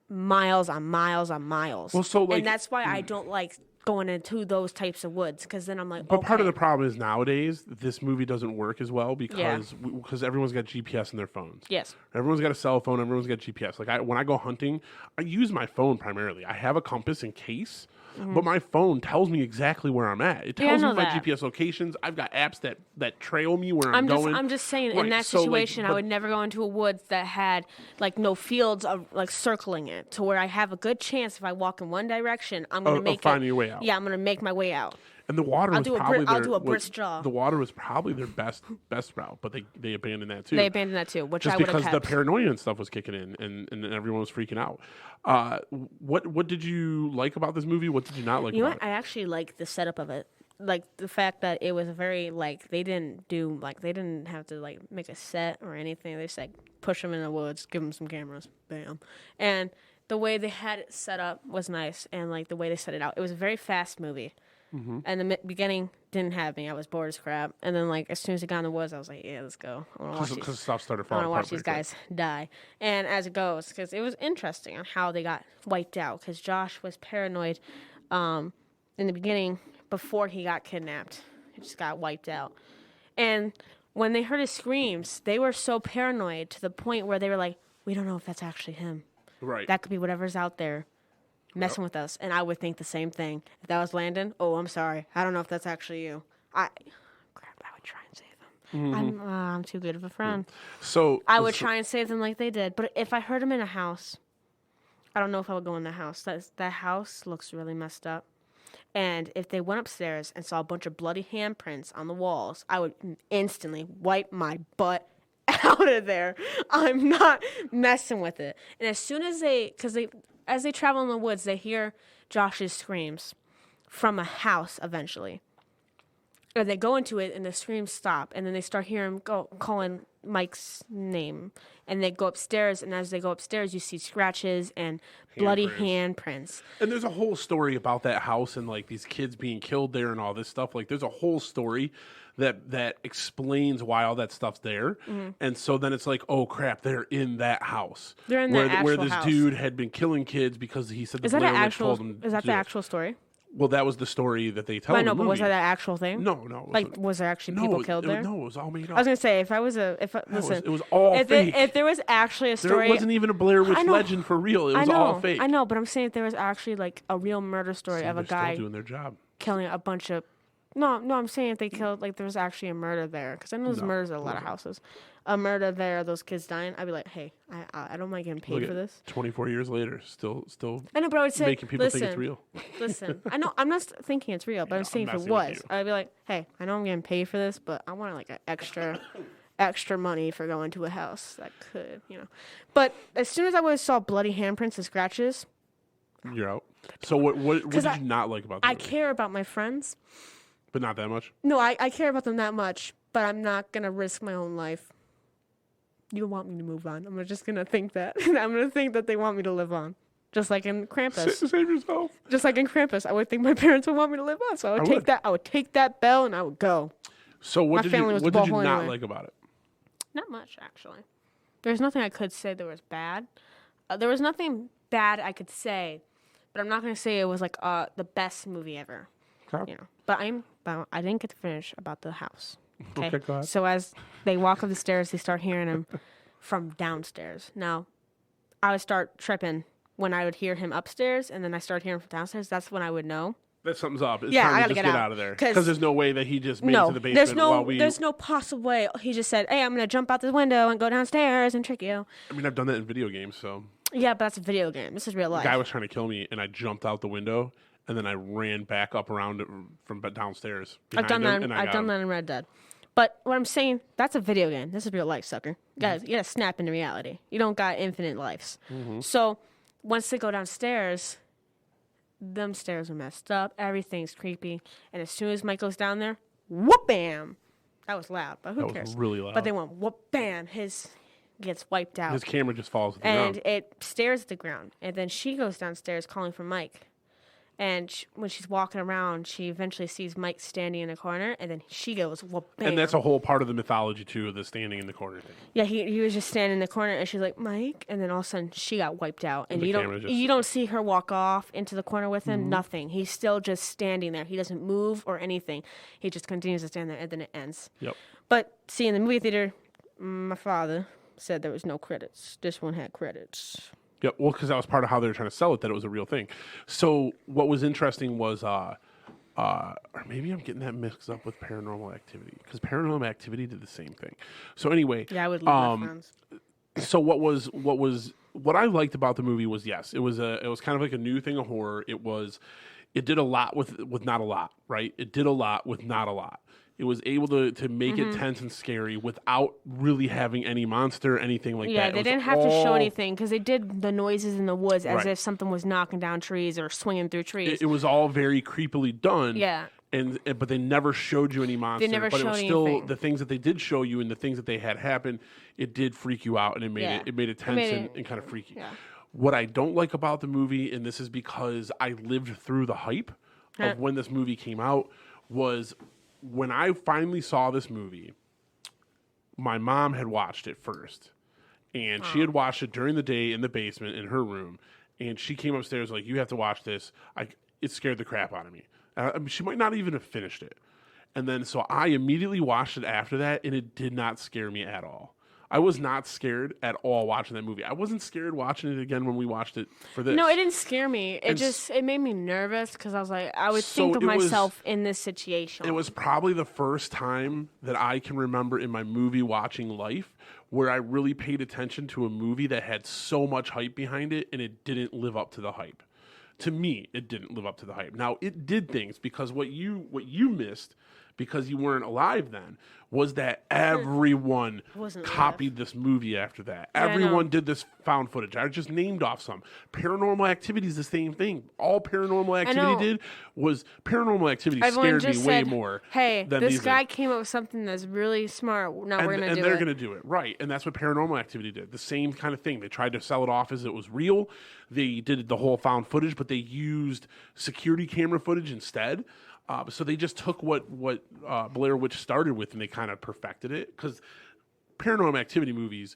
miles on miles on miles. Well, so like, and that's why I don't like going into those types of woods, because then I'm like, but part of the problem is nowadays this movie doesn't work as well because everyone's got GPS in their phones. Yes. Everyone's got a cell phone. Everyone's got GPS. Like when I go hunting, I use my phone primarily. I have a compass in case, but my phone tells me exactly where I'm at. It tells me my GPS locations. I've got apps that trail me where I'm going. I'm just saying, in that situation, I would never go into a woods that had like no fields of like circling it, to where I have a good chance if I walk in one direction, I'm gonna make finding your way out. Yeah, I'm gonna make my way out. And the water was probably I'll do a brisk draw. The water was probably their best route, but they abandoned that too. They abandoned that too, which just I would have because kept. the paranoia and stuff was kicking in, and everyone was freaking out. What did you like about this movie? What did you not like? You know about what? I actually like the setup of it. Like the fact that it was very like they didn't have to like make a set or anything. They just like push them in the woods, give them some cameras, bam, and the way they had it set up was nice, and like the way they set it out, it was a very fast movie. Mm-hmm. And the beginning didn't have me. I was bored as crap. And then, like, as soon as it got in the woods, I was like, yeah, let's go. I want to watch these guys die. And as it goes, because it was interesting on how they got wiped out. Because Josh was paranoid in the beginning before he got kidnapped. He just got wiped out. And when they heard his screams, they were so paranoid to the point where they were like, we don't know if that's actually him. Right. That could be whatever's out there messing with us. And I would think the same thing. If that was Landon, I'm sorry, I don't know if that's actually you. I would try and save them. I'm too good of a friend. So I would try and save them like they did. But if I heard them in a house, I don't know if I would go in the house. That house looks really messed up. And if they went upstairs and saw a bunch of bloody handprints on the walls, I would instantly wipe my butt out of there. I'm not messing with it. And as soon as as they travel in the woods, they hear Josh's screams from a house eventually. Or they go into it and the screams stop, and then they start hearing him calling Mike's name. And they go upstairs, and as they go upstairs, you see scratches and bloody handprints. And there's a whole story about that house and like these kids being killed there and all this stuff. Like there's a whole story that explains why all that stuff's there. Mm-hmm. And so then it's like, oh crap, they're in that house. They're in that where this house. Dude had been killing kids because he said the Blair Witch told him. Is that the actual story? Well, that was the story that they tell in the movie. But was that an actual thing? No. Like, was there actually people killed there? No, it was all made up. I was gonna say, it was all fake. If there was actually a story, there wasn't even a Blair Witch legend for real. It was all fake. I know, but I'm saying if there was actually like a real murder story of a guy still doing their job, killing a bunch of. No, I'm saying if they killed, like, there was actually a murder there. Because I know there's murders at a lot of houses. A murder there, those kids dying. I'd be like, hey, I don't mind getting paid for this. 24 years later, still I know, but I would say, making people think it's real. Listen, I know, I'm not thinking it's real, but I'm saying if it was, I'd be like, hey, I know I'm getting paid for this, but I want, like, an extra money for going to a house that could, But as soon as I saw bloody handprints and scratches. You're out. So what did you not like about the movie? I care about my friends. But not that much? No, I care about them that much, but I'm not going to risk my own life. You want me to move on. I'm just going to think that. I'm going to think that they want me to live on. Just like in Krampus. Save yourself. Just like in Krampus. I would think my parents would want me to live on. So I would take that bell and I would go. So what did you not like about it? Not much, actually. There's nothing I could say that was bad. There was nothing bad I could say, but I'm not going to say it was like the best movie ever. Okay. But I didn't get to finish about the house. Okay, go ahead. So as they walk up the stairs, they start hearing him from downstairs. Now, I would start tripping when I would hear him upstairs, and then I start hearing him from downstairs. That's when I would know that something's up. It's I time gotta to just get out of there because there's no way that he just made it to the basement. There's no possible way. He just said, "Hey, I'm gonna jump out this window and go downstairs and trick you." I mean, I've done that in video games, so. Yeah, but that's a video game. This is real life. The guy was trying to kill me, and I jumped out the window. And then I ran back up around it from downstairs. I've done that in Red Dead. But what I'm saying, that's a video game. This is real life, sucker. Guys, you gotta snap into reality. You don't got infinite lives. Mm-hmm. So once they go downstairs, them stairs are messed up. Everything's creepy. And as soon as Mike goes down there, whoop bam. That was loud, but who That cares? was really loud. But they went whoop bam. His gets wiped out. His camera just falls to the and ground. it stares at the ground. And then she goes downstairs calling for Mike. And when she's walking around, she eventually sees Mike standing in a corner, and then she goes, well, bam. And that's a whole part of the mythology, too, of the standing in the corner thing. Yeah, he was just standing in the corner, and she's like, Mike? And then all of a sudden, she got wiped out. And you don't see her walk off into the corner with him, nothing. He's still just standing there. He doesn't move or anything. He just continues to stand there, and then it ends. Yep. But, see, in the movie theater, my father said there was no credits. This one had credits. Yep, well, because that was part of how they were trying to sell it, that it was a real thing. So what was interesting was, or maybe I'm getting that mixed up with Paranormal Activity, because Paranormal Activity did the same thing. So anyway, Yeah, I would leave my friends. so what I liked about the movie was, yes, it was kind of like a new thing of horror. It did a lot with not a lot, right? It did a lot with not a lot. It was able to make it tense and scary without really having any monster, anything like that. Yeah, they didn't have to show anything because they did the noises in the woods as if something was knocking down trees or swinging through trees. It was all very creepily done. Yeah. But they never showed you any monster. They never but it showed was still anything. the things that they did show you and the things that they had happen. It did freak you out, and it made it tense and kind of freaky. Yeah. What I don't like about the movie, and this is because I lived through the hype of when this movie came out, was when I finally saw this movie, my mom had watched it first. And she had watched it during the day in the basement in her room. And she came upstairs like, you have to watch this. It scared the crap out of me. I mean, she might not even have finished it. And then so I immediately watched it after that, and it did not scare me at all. I was not scared at all watching that movie. I wasn't scared watching it again when we watched it for this. No, it didn't scare me. It made me nervous because I was like, I would think of myself in this situation. It was probably the first time that I can remember in my movie watching life where I really paid attention to a movie that had so much hype behind it and it didn't live up to the hype. To me, it didn't live up to the hype. Now, it did things because what you missed because you weren't alive then was that everyone copied this movie after that. Yeah, Everyone did this found footage. I just named off some. Paranormal Activity is the same thing. All Paranormal Activity did was Paranormal Activity Everyone scared me way more. Hey, than this these guy did. came up with something that's really smart. Now we're going to do it. And they're going to do it, right. And that's what Paranormal Activity did. The same kind of thing. They tried to sell it off as it was real. They did the whole found footage, but they used security camera footage instead. So they just took what Blair Witch started with and they kind of perfected it. Because Paranormal Activity movies,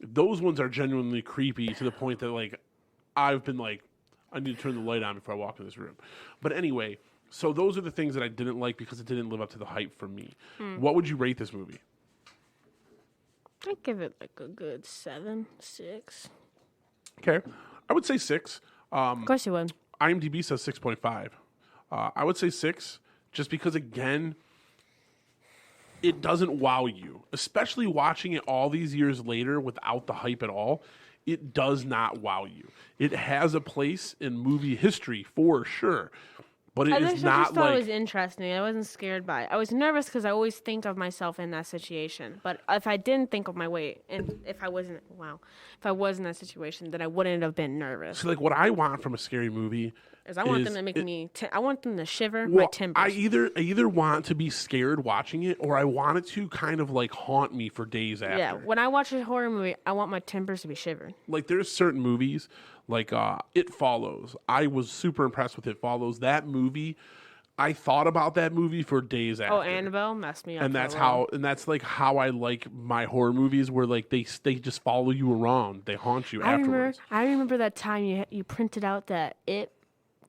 those ones are genuinely creepy to the point that, like, I've been like, I need to turn the light on before I walk in this room. But anyway, so those are the things that I didn't like because it didn't live up to the hype for me. What would you rate this movie? I'd give it like a good 7, 6. Okay. I would say 6. Of course you would. IMDb says 6.5. I would say 6, just because, again, it doesn't wow you. Especially watching it all these years later without the hype at all, it does not wow you. It has a place in movie history for sure, but it is not I just thought like... it was interesting. I wasn't scared by it. I was nervous because I always think of myself in that situation. But if I didn't think of my weight, and if I was in that situation, then I wouldn't have been nervous. So, like, what I want from a scary movie... I want them to make me. I want them to shiver my Well, timbers. I either want to be scared watching it, or I want it to kind of like haunt me for days after. Yeah, when I watch a horror movie, I want my timbers to be shivered. Like, there's certain movies, like It Follows. I was super impressed with It Follows. That movie, I thought about that movie for days after. Oh, Annabelle messed me up. And that's like how I like my horror movies, where like they just follow you around, they haunt you afterwards. I remember that time you printed out that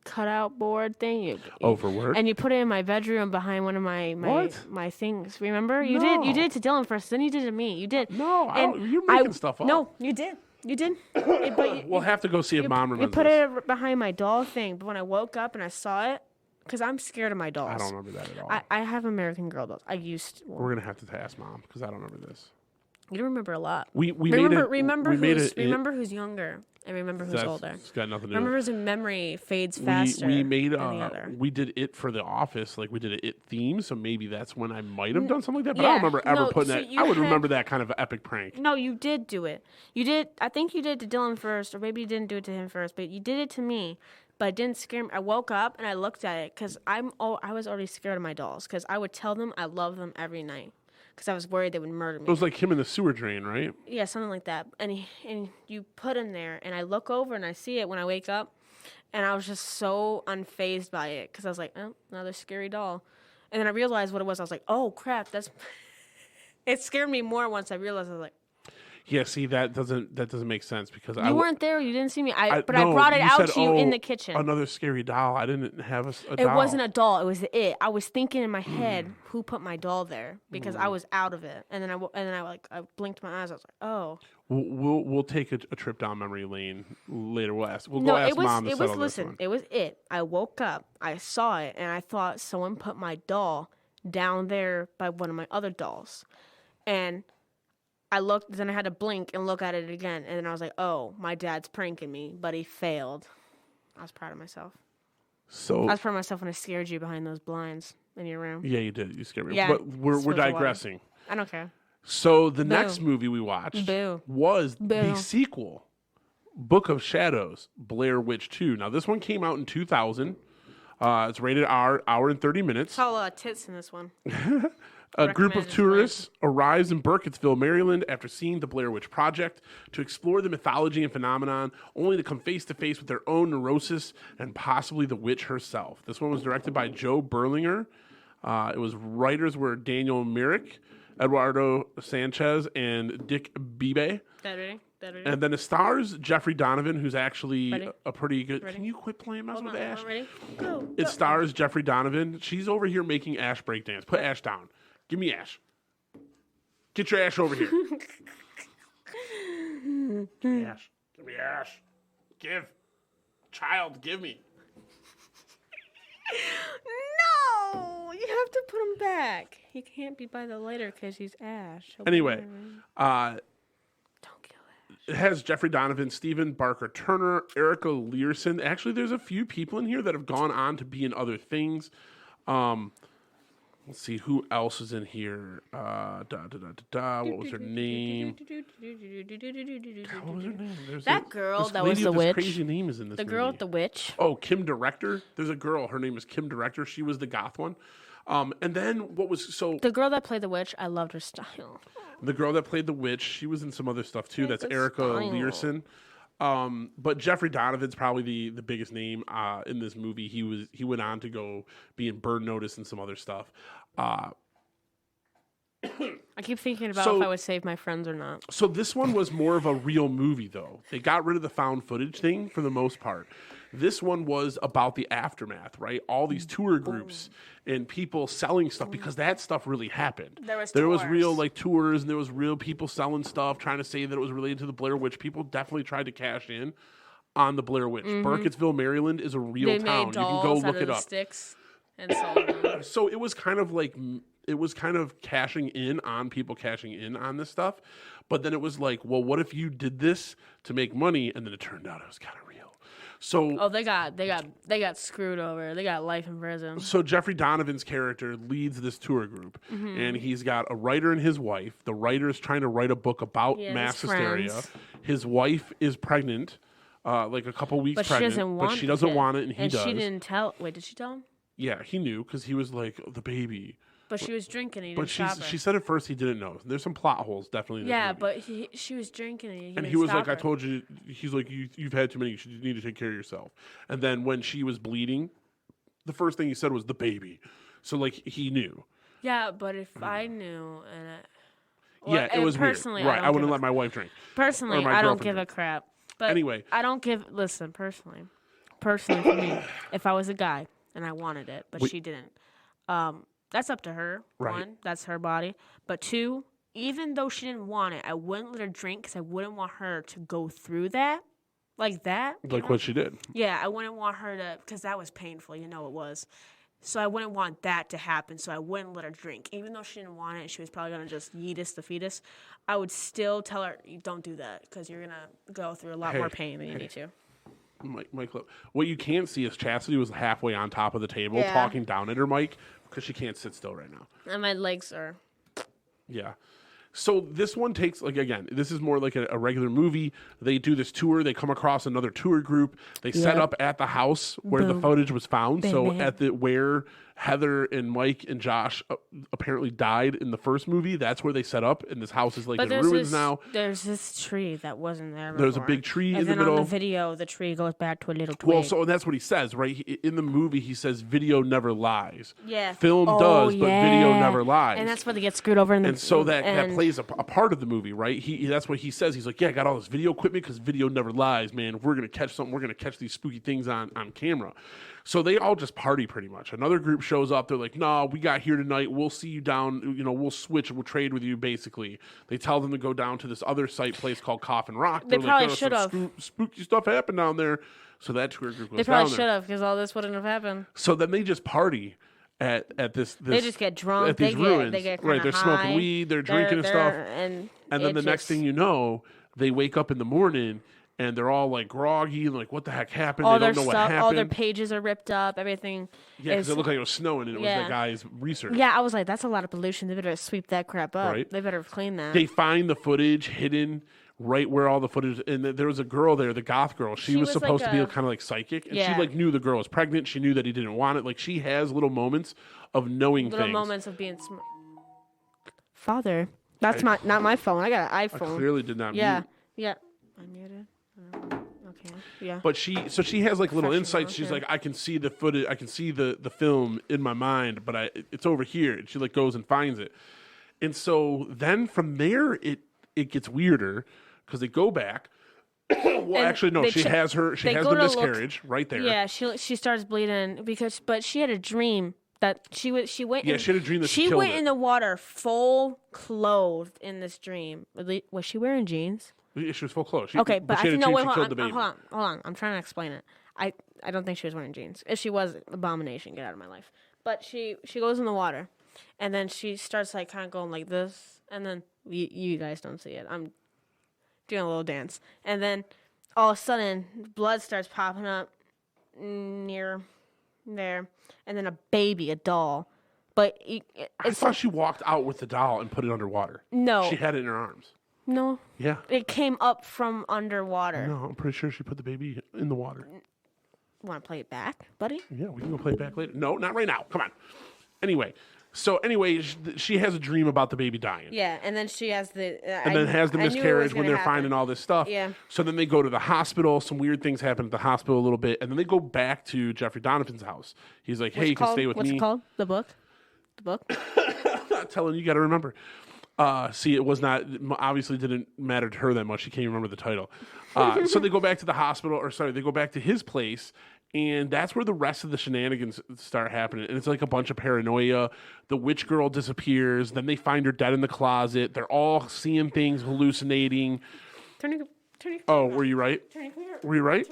cutout board thing. For work? And you put it in my bedroom behind one of my things. Remember? You No. did. You did it to Dylan first, then you did it to me. You did. No, And you're making stuff up. No, you did. You did. We'll have to go see if Mom remembers. You put it behind my doll thing, but when I woke up and I saw it, because I'm scared of my dolls. I don't remember that at all. I have American Girl dolls. I used. We're gonna have to ask Mom because I don't remember this. You don't remember a lot. We remember who's younger and remember who's older. It's got nothing to do. Remember's in memory fades faster. We made than the other. we did it for The Office, like we did an It theme, so maybe that's when I might have done something like that. But I don't remember ever putting that. I would remember that kind of epic prank. No, you did do it. You did. I think you did it to Dylan first, or maybe you didn't do it to him first, but you did it to me. but it didn't scare me. I woke up and I looked at it because I was already scared of my dolls because I would tell them I love them every night because I was worried they would murder me. It was like him in the sewer drain, right? Yeah, something like that. And you put him there, and I look over and I see it when I wake up, and I was just so unfazed by it because I was like, oh, another scary doll. And then I realized what it was. I was like, oh crap, that's. It scared me more once I realized. I was like, yeah. See, that doesn't make sense because you weren't there. You didn't see me. I no, brought it out said, to you in the kitchen. Another scary doll. I didn't have a It doll. wasn't a doll. It was it. I was thinking in my head, who put my doll there because I was out of it. And then I blinked my eyes. I was like, oh. We'll take a trip down memory lane later. We'll ask Mom to settle this one. It was it. I woke up. I saw it, and I thought someone put my doll down there by one of my other dolls, and. I looked, then I had to blink and look at it again, and then I was like, oh, my dad's pranking me, but he failed. I was proud of myself. I was proud of myself when I scared you behind those blinds in your room. Yeah, you did. You scared me. Yeah, but we're digressing. I don't care. So the next movie we watched was the sequel, Book of Shadows, Blair Witch 2. Now, this one came out in 2000. It's rated R, hour and 30 minutes. Saw a lot of tits in this one. A group of tourists arrives in Burkittsville, Maryland, after seeing the Blair Witch Project to explore the mythology and phenomenon, only to come face to face with their own neurosis and possibly the witch herself. This one was directed by Joe Berlinger. Writers were Daniel Myrick, Eduardo Sanchez, and Dick Bebe. And then it stars Jeffrey Donovan, who's actually a pretty good... Can you quit playing Mouse with Ash? Go. It stars Jeffrey Donovan. She's over here making Ash breakdance. Put Ash down. Give me Ash. Get your Ash over here. Give me Ash. Give me Ash. Give me. No! You have to put him back. He can't be by the lighter because he's Ash. Anyway, don't kill Ash. It has Jeffrey Donovan, Stephen Barker Turner, Erica Learson. Actually, there's a few people in here that have gone on to be in other things. Let's see who else is in here. What was her name? That girl that was the witch. Crazy name is in this. The girl with the witch. Oh, Kim Director. There's a girl. Her name is Kim Director. She was the goth one. And then what was the girl that played the witch? I loved her style. The girl that played the witch. She was in some other stuff too. That's Erica Learson. But Jeffrey Donovan's probably the biggest name in this movie. He went on to go be in Burn Notice and some other stuff. I keep thinking about if I would save my friends or not. So this one was more of a real movie, though. They got rid of the found footage thing for the most part. This one was about the aftermath, right? All these tour groups and people selling stuff because that stuff really happened. There was real tours and there was real people selling stuff, trying to say that it was related to the Blair Witch. People definitely tried to cash in on the Blair Witch. Burkittsville, Maryland is a real town. You can go look it up. Sticks and sold them. So it was kind of cashing in on people cashing in on this stuff. But then it was like, well, what if you did this to make money? And then it turned out it was kind of real. So they got screwed over. They got life in prison. So Jeffrey Donovan's character leads this tour group, and he's got a writer and his wife. The writer is trying to write a book about mass hysteria. His wife is pregnant, like a couple weeks pregnant, but she doesn't want it, and he does. She didn't tell. Wait, did she tell him? Yeah, he knew because he was like the baby. But she was drinking. And he didn't stop her. She said at first he didn't know. There's some plot holes definitely. In this movie. But she was drinking and he was like, "I told you." He's like, "You've had too many. You need to take care of yourself." And then when she was bleeding, the first thing he said was the baby. So like he knew. Yeah, but if I knew it was personally weird. Right, I wouldn't let my wife drink. Personally, I don't give a crap. But anyway, I don't give. Listen, personally for me, if I was a guy and I wanted it, but she didn't. That's up to her. Right. One, that's her body. But two, even though she didn't want it, I wouldn't let her drink because I wouldn't want her to go through that. Like that. Like what she did. Yeah, I wouldn't want her to, because that was painful. You know it was. So I wouldn't want that to happen. So I wouldn't let her drink. Even though she didn't want it, she was probably going to just yeetus the fetus. I would still tell her, don't do that because you're going to go through a lot more pain than you need to. Mike, what you can't see is Chastity was halfway on top of the table talking down at her mic because she can't sit still right now. And my legs are... Yeah. So this one takes, like, again, this is more like a regular movie. They do this tour. They come across another tour group. They set Yep. up at the house where the Boom. footage was found. Bam, So bam. at the where Heather and Mike and Josh apparently died in the first movie, that's where they set up. And this house is like in ruins now. There's this tree that wasn't there before. There's a big tree and in the then middle. on the video, the tree goes back to a little twig. Well, so that's what he says, right? In the movie, he says, "Video never lies." Yeah. Film does, but video never lies. And that's where they get screwed over in the And so that plays a part of the movie, right? That's what he says. He's like, yeah, I got all this video equipment because video never lies, man. If we're going to catch something, we're going to catch these spooky things on camera. So they all just party pretty much. Another group shows up. They're like, no, we got here tonight. We'll see you down. We'll switch. We'll trade with you, basically. They tell them to go down to this other site place called Coffin Rock. They probably should have. Spooky stuff happened down there. So that tour group goes down there. They probably should have because all this wouldn't have happened. So then they just party at this. They just get drunk. At these ruins. They get right. They're high. smoking weed. They're drinking and stuff. And then the next thing you know, they wake up in the morning and they're all like groggy and like, what the heck happened? They don't know what happened. All their pages are ripped up. Everything. Yeah, because it looked like it was snowing and it was that guy's research. Yeah, I was like, that's a lot of pollution. They better sweep that crap up. Right. They better clean that. They find the footage hidden right where all the footage, and there was a girl there, the goth girl. She was supposed to be kind of like psychic, and she like knew the girl was pregnant. She knew that he didn't want it. Like she has little moments of knowing little things. moments of being smart. Father, that's not my phone. I got an iPhone. I clearly did not. Yeah, mute. yeah. I muted. Okay. Yeah. But she has like little insights. She's like, I can see the footage. I can see the film in my mind, but it's over here. And she like goes and finds it. And so then from there, it gets weirder because they go back. Well, actually, no. She has the miscarriage right there. Yeah, she starts bleeding but she had a dream that she went. Yeah, she had a dream that she went in the water full clothed in this dream. Was she wearing jeans? She was full clothes. Okay, but I she had think a no. dream Wait, she killed the baby. hold on. I'm trying to explain it. I don't think she was wearing jeans. If she was, abomination, get out of my life. But she goes in the water, and then she starts like kind of going like this, and then you guys don't see it. I'm doing a little dance, and then all of a sudden blood starts popping up near there, and then a doll. But I thought she walked out with the doll and put it underwater. No, she had it in her arms. No. Yeah. It came up from underwater. No, I'm pretty sure she put the baby in the water. Want to play it back, buddy? Yeah, we can go play it back later. No, not right now. Come on. Anyway, she has a dream about the baby dying. Yeah, and then she has the... then has the miscarriage when they're finding all this stuff. Yeah. So then they go to the hospital. Some weird things happen at the hospital a little bit. And then they go back to Jeffrey Donovan's house. He's like, hey, you can stay with me. What's it called? The book? The book? I'm not telling you. You got to remember. See, it was not, obviously didn't matter to her that much. She can't even remember the title. So they go back to the hospital, they go back to his place, and that's where the rest of the shenanigans start happening. And it's like a bunch of paranoia. The witch girl disappears. Then they find her dead in the closet. They're all seeing things, hallucinating. Oh, were you right? Were you right?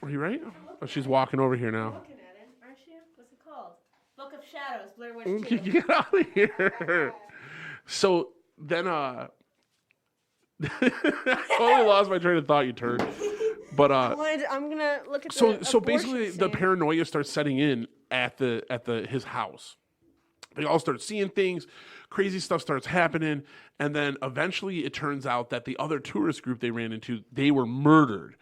Were you right? Oh, she's walking over here now. Looking at it, aren't you? What's it called? Book of Shadows, Blair Witch Project. Get out of here. So then, I totally lost my train of thought, you turd. But I'm gonna look at so basically the paranoia starts setting in at his house. They all start seeing things, crazy stuff starts happening, and then eventually it turns out that the other tourist group they ran into, they were murdered.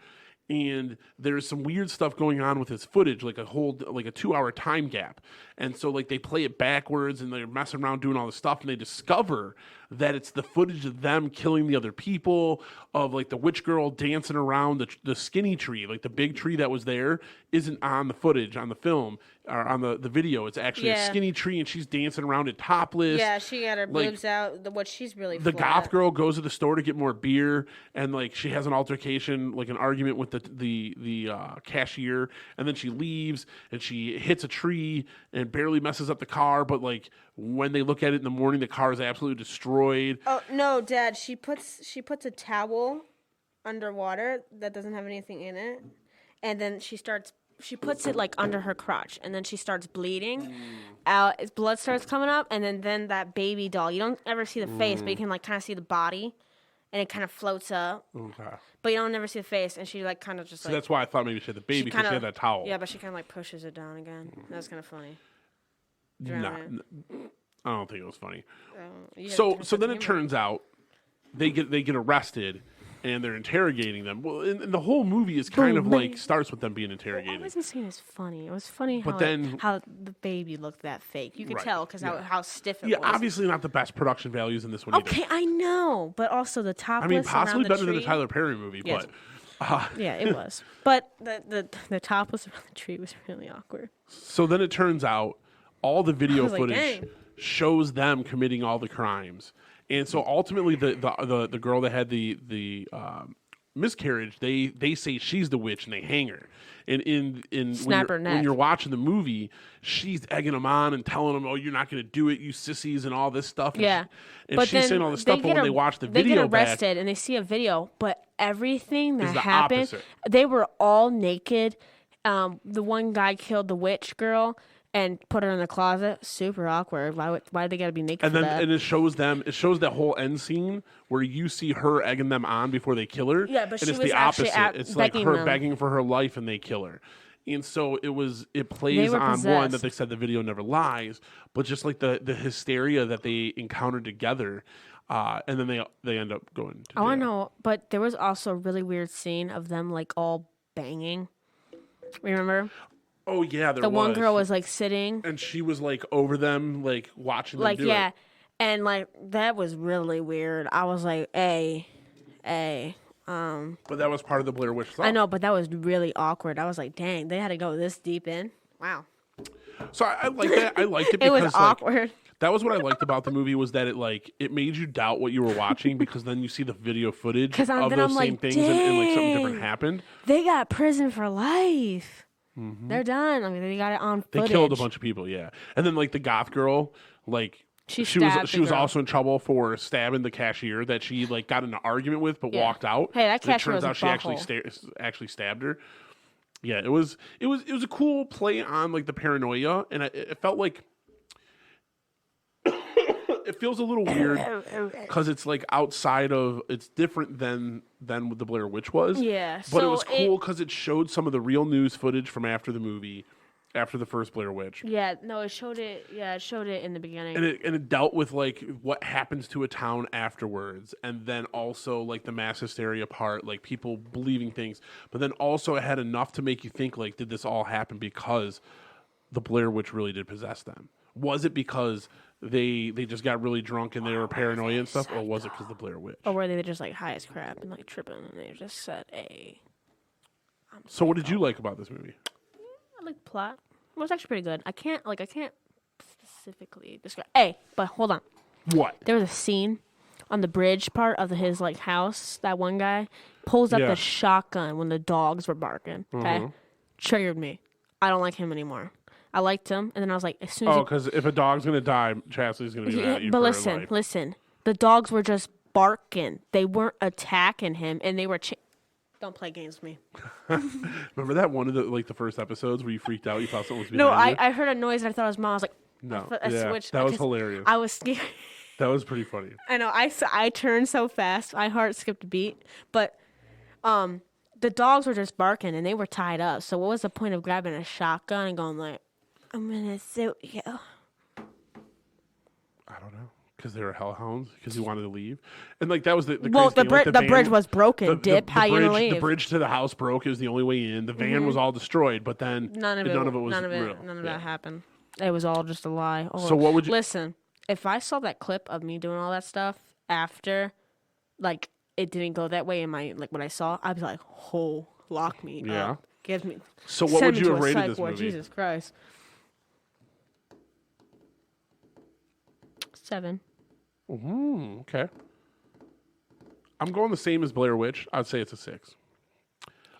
And there's some weird stuff going on with his footage, like a 2-hour time gap. And so like they play it backwards and they're messing around doing all this stuff, and they discover that it's the footage of them killing the other people, of like the witch girl dancing around the skinny tree, like the big tree that was there isn't on the footage, on the film, or on the video. It's actually a skinny tree, and she's dancing around it topless. Yeah, she got her boobs out. She's really the goth girl goes to the store to get more beer, and like she has an altercation, like an argument with the cashier, and then she leaves and she hits a tree and barely messes up the car, but like when they look at it in the morning, the car is absolutely destroyed. Oh no, Dad! She puts a towel underwater that doesn't have anything in it, and then she puts it like under her crotch, and then she starts bleeding out. Blood starts coming up, and then that baby doll. You don't ever see the face, but you can like kind of see the body, and it kind of floats up. Okay. But you don't never see the face, and she like kind of just. So that's why I thought maybe she had the baby because she had that towel. Yeah, but she kind of like pushes it down again. That's kind of funny. I don't think it was funny. You So had then it humor. turns out they get arrested and they're interrogating them. Well, and the whole movie is kind of like starts with them being I interrogated. wasn't saying it's funny. It was funny But how then- how the baby looked that fake. You could Right, tell because yeah. how stiff it Yeah, was. obviously not the best production values in this one either. Okay, I know, but also the topless. I mean, possibly around the better than tree. the Tyler Perry movie, Yes. but Yeah, it was. But the topless around the tree was really awkward. so then it turns out all the video was like, footage dang. shows them committing all the crimes, and so ultimately the girl that had the miscarriage, they say she's the witch and they hang her. And Snap her when neck. you're watching the movie, she's egging them on and telling them, "Oh, you're not going to do it, you sissies," and all this stuff. And Yeah, and she's saying all this stuff. But when they watch the they video get arrested and they see a video, but everything that the happened, opposite. they were all naked. The one guy killed the witch girl and put her in the closet. Super awkward. Why they gotta be naked and for then that? and it shows that whole end scene where you see her egging them on before they kill her. Yeah, but and she it's was the actually opposite. It's like begging her them. begging for her life and they kill her. And so it plays were on one that possessed. they said the video never lies, but just like the hysteria that they encountered together, and then they end up going to I want to jail. know, but there was also a really weird scene of them like all banging. Remember? Oh yeah, there The was. one girl was like sitting, and she was like over them, like watching them like do yeah, it. and like that was really weird. I was like, hey. But that was part of the Blair Witch stuff. I know, but that was really awkward. I was like, dang, they had to go this deep in. Wow. So I like that. I liked it It because was like, awkward. that was what I liked about the movie was that it made you doubt what you were watching because then you see the video footage 'Cause of then those I'm same like, things and like something different dang. happened. They got prison for life. They're done. I mean, they got it on They footage. killed a bunch of people, yeah. And then like the goth girl, like She was stabbed the girl. also in trouble for stabbing the cashier that she like got in an argument with but Yeah. walked out. Hey, that And cashier it turns was a out she actually stabbed her. Yeah, it was a cool play on like the paranoia, and it felt like it feels a little weird because it's like outside of it's different than what the Blair Witch was. Yeah, but it so was cool because it showed some of the real news footage from after the movie, after the first Blair Witch. Yeah, no, it showed it. Yeah, it showed it in the beginning. And it dealt with like what happens to a town afterwards, and then also like the mass hysteria part, like people believing things. But then also it had enough to make you think like, did this all happen because the Blair Witch really did possess them? Was it because they just got really drunk and they were paranoid and stuff, or was it because the Blair Witch? or were they just like high as crap and like tripping, and they just said, "Hey." So what did you like about this movie? I like the plot. It was actually pretty good. I can't specifically describe. Hey, but hold on. What? There was a scene on the bridge part of his like house. That one guy pulls up Yeah. the shotgun when the dogs were barking. Okay, triggered me. I don't like him anymore. I liked him, and then I was like, as soon as Oh, because if a dog's gonna die, Chastity's gonna be mad at you but for her listen, life. listen. The dogs were just barking. They weren't attacking him, and they were. Don't play games with me. Remember that one of the first episodes where you freaked out? You thought something was No, behind you? I heard a noise and I thought it was mom. I was like, No, I yeah, switched. that was because hilarious. I was scared. That was pretty funny. I know. I turned so fast. My heart skipped a beat. But the dogs were just barking and they were tied up. So what was the point of grabbing a shotgun and going like, I'm gonna shoot you? I don't know. Because they were hellhounds. Because he wanted to leave, and like that was the Well, crazy thing, like, the van- bridge was broken. Dip. How you gonna bridge, leave? The bridge to the house broke. It was the only way in. The van was all destroyed, but then None of it was None real. of Yeah. that happened. It was all just a lie. Oh, So what would you- listen? If I saw that clip of me doing all that stuff after, like it didn't go that way in my like what I saw, I'd be like, "Oh, lock me Yeah. up, give me." So what send would me you to have a rated psych this ward, movie? Jesus Christ. 7. Okay. I'm going the same as Blair Witch. I'd say it's a 6.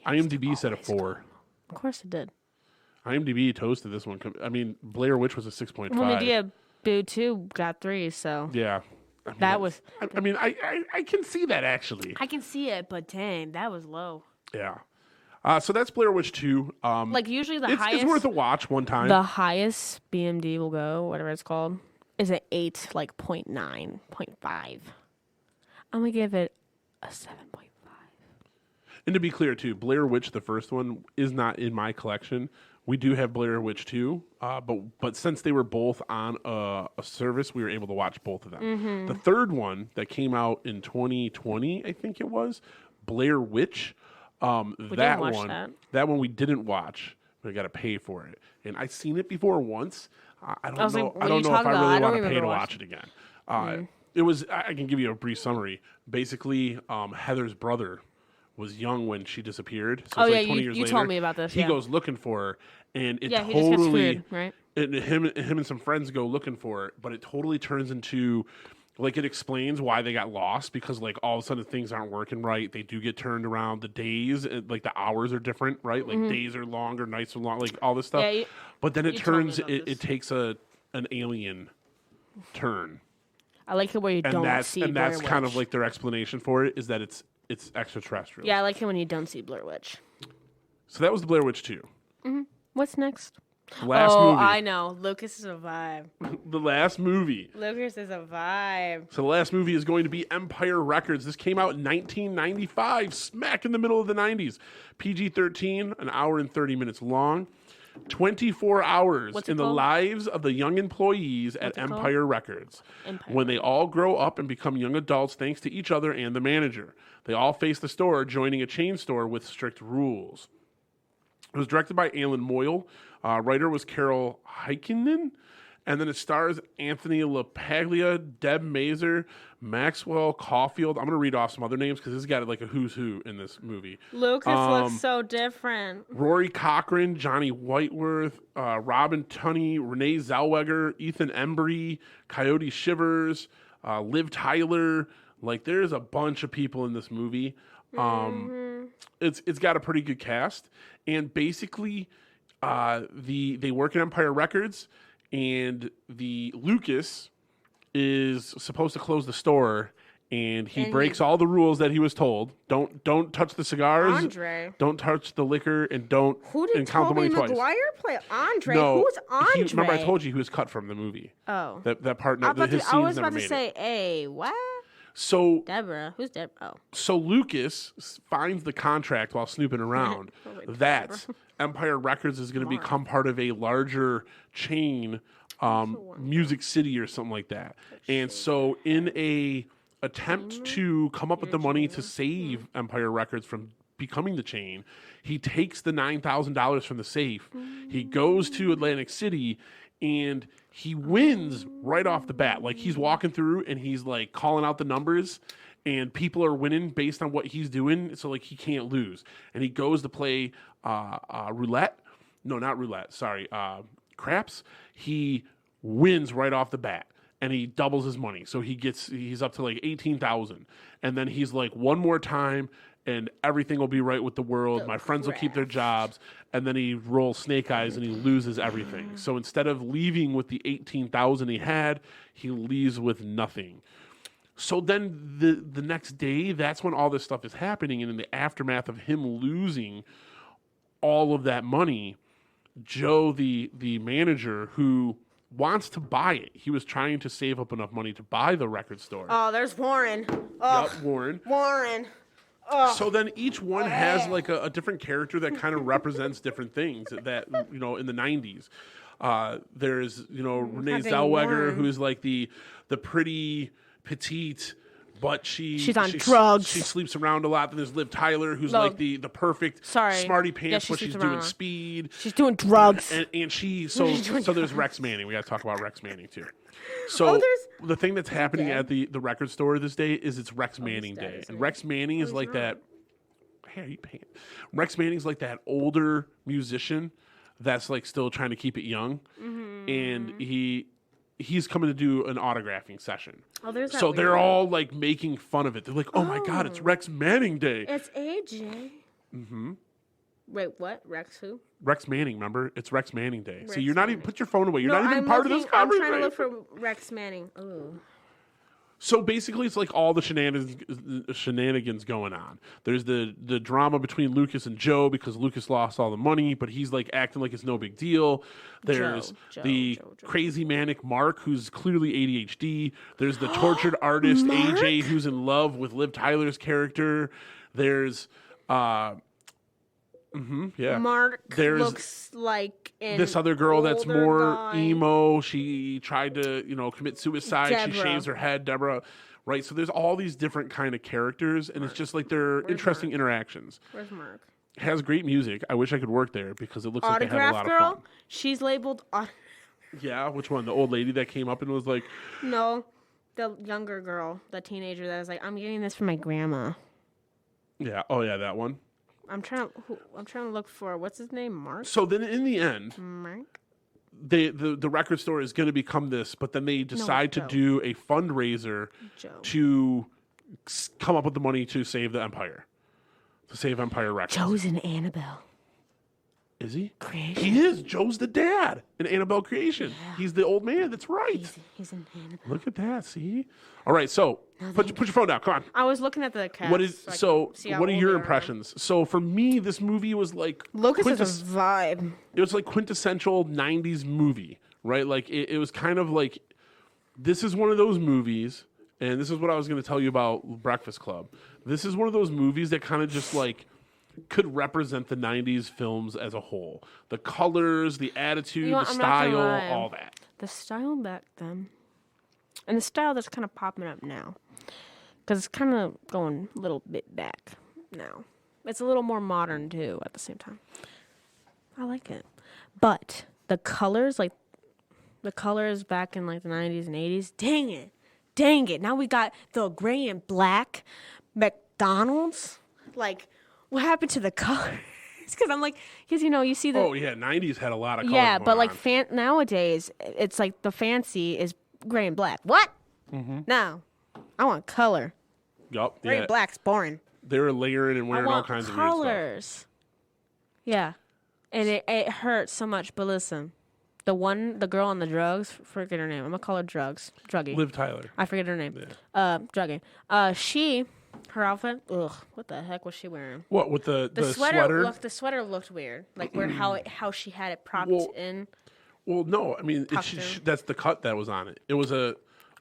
IMDb said a 4. Of course it did. IMDb toasted this one. I mean, Blair Witch was a 6.5. Well, Medea Boo 2 got 3, so Yeah. I mean, that was. I can see that actually. I can see it, but dang, that was low. Yeah. So that's Blair Witch 2. Like usually the it's highest. worth a watch one time. The highest BMD will go, whatever it's called, is an 8, like 0.9, 0.5. I'm gonna give it a 7.5. And to be clear, too, Blair Witch, the first one, is not in my collection. We do have Blair Witch 2, but since they were both on a service, we were able to watch both of them. Mm-hmm. The third one that came out in 2020, I think it was, Blair Witch. That one we didn't watch. We got to pay for it, and I've seen it before once. I don't know. I don't know if I really want to pay to watch it again. It was. I can give you a brief summary. Basically, Heather's brother was young when she disappeared. So it's like 20 years you later. Told me about this. He goes looking for her, and it he just gets food, right? Him and some friends go looking for it, but it totally turns into. Like, it explains why they got lost because, like, all of a sudden things aren't working right. They do get turned around. The days, like, the hours are different, right? Like, days are longer, nights are long, like, all this stuff. Yeah, but then it takes an alien turn. I like it where you don't see Blair Witch. And that's kind of, like, their explanation for it is that it's extraterrestrial. Yeah, I like it when you don't see Blair Witch. So that was the Blair Witch 2. Mm-hmm. What's next? Last movie. I know. Lucas is a vibe. The last movie. Lucas is a vibe. So the last movie is going to be Empire Records. This came out in 1995, smack in the middle of the 90s. PG-13, an hour and 30 minutes long. 24 hours in the lives of the young employees at Empire Records. When they all grow up and become young adults thanks to each other and the manager. They all face the store, joining a chain store with strict rules. It was directed by Alan Moyle. Writer was Carol Heikkinen. And then it stars Anthony LaPaglia, Deb Mazer, Maxwell Caulfield. I'm going to read off some other names because this has got like a who's who in this movie. Lucas looks so different. Rory Cochrane, Johnny Whiteworth, Robin Tunney, Renee Zellweger, Ethan Embry, Coyote Shivers, Liv Tyler. Like, there's a bunch of people in this movie. It's got a pretty good cast. And basically, they work at Empire Records, and the Lucas is supposed to close the store, and he breaks all the rules that he was told. Don't touch the cigars. Andre. Don't touch the liquor, and don't count the money twice. Maguire play Andre? No, who's Andre? Remember, I told you he was cut from the movie. Oh, that part. I was about to say, hey, what? So Deborah, who's Deborah? Oh, so Lucas finds the contract while snooping around that Empire Records is going to become part of a larger chain, Music City or something like that. And so, in a attempt to come up with the money to save Empire Records from becoming the chain, he takes the $9,000 from the safe. He goes to Atlantic City. And he wins right off the bat. Like, he's walking through and he's like calling out the numbers, and people are winning based on what he's doing. So like, he can't lose. And he goes to play roulette. No, not roulette. Sorry, craps. He wins right off the bat, and he doubles his money. So he's up to like 18,000. And then he's like, one more time, and everything will be right with the world. My friends will keep their jobs. And then he rolls snake eyes and he loses everything. So instead of leaving with the 18,000 he had, he leaves with nothing. So then the next day, that's when all this stuff is happening. And in the aftermath of him losing all of that money, Joe, the manager who wants to buy it, he was trying to save up enough money to buy the record store. Oh, there's Warren. Oh, yep, Warren. Oh. So then each one has like a different character that kind of represents different things that, in the 90s. There's, Renee Zellweger, who's like the pretty petite, but she's on drugs. She sleeps around a lot. Then there's Liv Tyler, who's like the perfect smarty pants, but she's doing speed. She's doing drugs. And so there's Rex Manning. We got to talk about Rex Manning too. So the thing that's happening at the record store this day is it's Rex Manning Day. And Rex Manning is like that. Hey, are you paying? Rex Manning's like that older musician that's like still trying to keep it young. Mm-hmm. And he's coming to do an autographing session. Oh, there's that. So they're all like making fun of it. They're like, oh my God, it's Rex Manning Day. It's AJ. Mm-hmm. Wait, what? Rex who? Rex Manning, remember? It's Rex Manning Day. So you're not even, put your phone away. You're not even part of this I'm conversation. trying to look for Rex Manning. Ooh. So basically, it's like all the shenanigans going on. There's the drama between Lucas and Joe because Lucas lost all the money, but he's like acting like it's no big deal. There's the crazy manic Mark, who's clearly ADHD. There's the tortured artist AJ, who's in love with Liv Tyler's character. There's Yeah. Mark There's looks like this other girl that's older more guy. emo. She tried to, commit suicide. She Deborah. shaves her head, Deborah. Right. So there's all these different kind of characters, and it's just like they're interesting interactions. Where's Mark? It has great music. I wish I could work there because it looks like they have a Autograph lot girl? of fun. She's labeled. Yeah, which one? The old lady that came up and was like, No, the younger girl, the teenager that was like, I'm getting this for my grandma. yeah, oh yeah, that one. I'm trying to look for what's his name, Mark. So then in the end, Mark. the record store is going to become this, but then they decide to Joe. do a fundraiser Joe. to come up with the money to save the Empire, to save Empire Records. Joe's in Annabelle. Is he? Creation. He is. Joe's the dad in Annabelle Creation. Yeah. He's the old man. That's right. He's in Annabelle. Look at that. See? All right. So put your phone down. Come on. I was looking at the cast. What is what are your old they are. impressions? So for me, this movie was like Lucas is a vibe. It was like quintessential 90s movie, right? Like it was kind of like this is one of those movies, and this is what I was going to tell you about Breakfast Club. This is one of those movies that kind of just like could represent the 90s films as a whole. The colors, the attitude, the style, all that. The style back then. And the style that's kind of popping up now. Because it's kind of going a little bit back now. It's a little more modern, too, at the same time. I like it. But the colors, like, the colors back in, like, the 90s and 80s, dang it. Now we got the gray and black McDonald's. Like, what happened to the colors? Because I'm like, because, you see the... Oh, yeah, 90s had a lot of colors Yeah, but, like, on. nowadays, it's like the fancy is gray and black. What? Mm-hmm. No. I want color. Yup, Gray and black's boring. They were layering and wearing all kinds of weird stuff. Colors. Yeah. And it hurts so much, but listen. The girl on the drugs, forget her name. I'm going to call her Druggy. Liv Tyler. I forget her name. Yeah. Druggy. Her outfit, what the heck was she wearing? What, with the sweater? The sweater looked weird. Like how she had it propped in. Well, no, I mean, that's the cut that was on it. It was a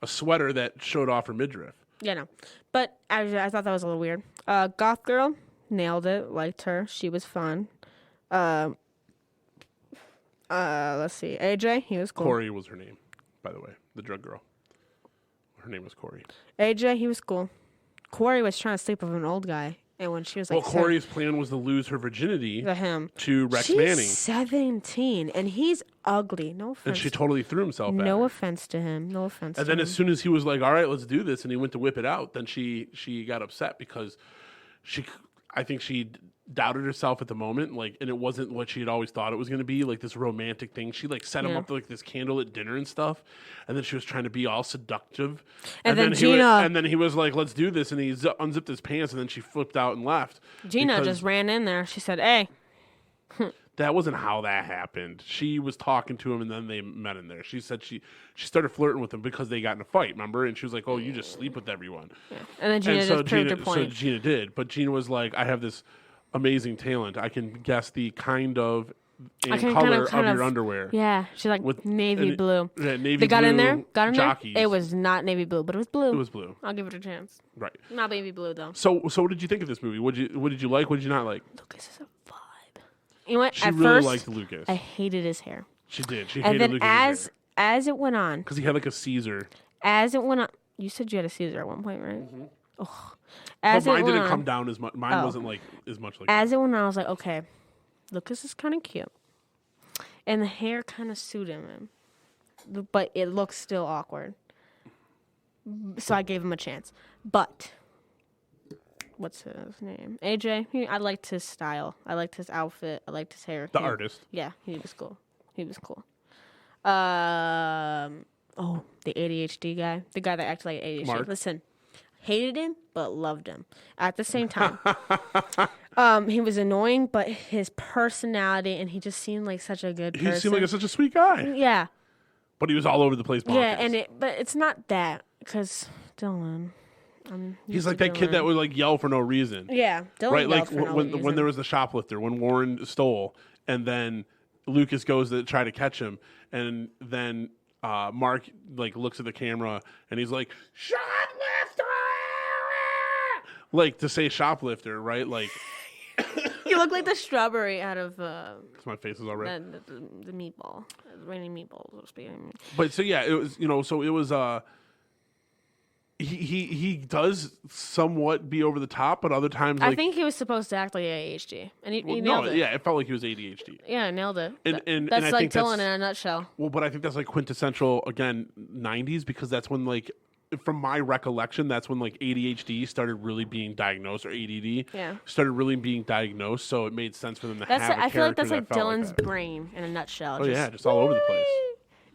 sweater that showed off her midriff. Yeah, no. But I thought that was a little weird. Goth Girl, nailed it. Liked her. She was fun. Let's see. AJ, he was cool. Corey was her name, by the way. The drug girl. Her name was Corey. AJ, he was cool. Corey was trying to sleep with an old guy. And when she was like... Well, Corey's plan was to lose her virginity to Rex She's Manning. 17, and he's ugly. No offense. And she totally threw himself at her. No offense to him. No offense And then as soon as he was like, all right, let's do this, and he went to whip it out, then she got upset because I think she doubted herself at the moment, like, and it wasn't what she had always thought it was going to be, like this romantic thing. She like set him up like this candlelit dinner and stuff, and then she was trying to be all seductive. And then he was like, let's do this, and he unzipped his pants, and then she flipped out and left. Gina just ran in there. She said, "Hey." That wasn't how that happened. She was talking to him, and then they met in there. She said she started flirting with him because they got in a fight, remember? And she was like, oh, you just sleep with everyone. Yeah. And then Gina just proved her point. So Gina did. But Gina was like, I have this amazing talent. I can guess the kind of color of your underwear. Yeah. She's like, with navy blue. Yeah, navy they got blue in there? Got in jockeys. there? It was not navy blue, but it was blue. It was blue. I'll give it a chance. Right. Not baby blue, though. So what did you think of this movie? What did you like? What did you not like? Lucas is a vibe. You know what? She At really first, liked Lucas. I hated his hair. She did. She and hated then Lucas's hair. as it went on. Because he had like a Caesar. As it went on. You said you had a Caesar at one point, right? Mm-hmm. Oh. But mine didn't come down as much. Mine wasn't like as much like as that. It went on, I was like, okay, Lucas is kind of cute. And the hair kind of suited him. But it looks still awkward. So I gave him a chance. But... what's his name? AJ. I liked his style. I liked his outfit. I liked his hair. The artist. Yeah, he was cool. The ADHD guy. The guy that acted like ADHD. Mark. Listen, hated him, but loved him. At the same time. He was annoying, but his personality, and he just seemed like such a good person. He seemed like such a sweet guy. Yeah. But he was all over the place. Yeah, but it's not that, because Dylan... he's like that kid that would like yell for no reason. Yeah, Dylan right. Like for no reason. when there was the shoplifter, when Warren stole, and then Lucas goes to try to catch him, and then Mark like looks at the camera and he's like, shoplifter, like to say shoplifter, right? Like You look like the strawberry out of Because my face is all red. the meatball, the raining meatballs. But so yeah, it was so it was he does somewhat be over the top, but other times I think he was supposed to act like ADHD, and he nailed it. Yeah, it felt like he was ADHD. Yeah, nailed it. And that's I like think Dylan in a nutshell. Well, but I think that's like quintessential again 90s because that's when like from my recollection that's when like ADHD started really being diagnosed or ADD started really being diagnosed. So it made sense for them to have a character. I feel like that's like Dylan's like that. brain in a nutshell. Oh yeah, just all over the place.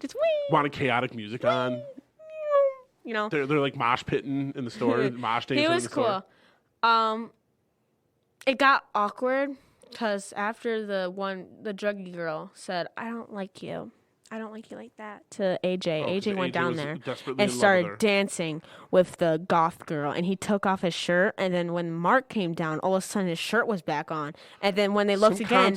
Just wanted chaotic music on. You know, they're like mosh pitting in the store, mosh dancing. He was in the cool. Store. It got awkward because after the druggy girl said, "I don't like you like that" to AJ. AJ went down there and started dancing with the goth girl, and he took off his shirt. And then when Mark came down, all of a sudden his shirt was back on. And then when they looked again,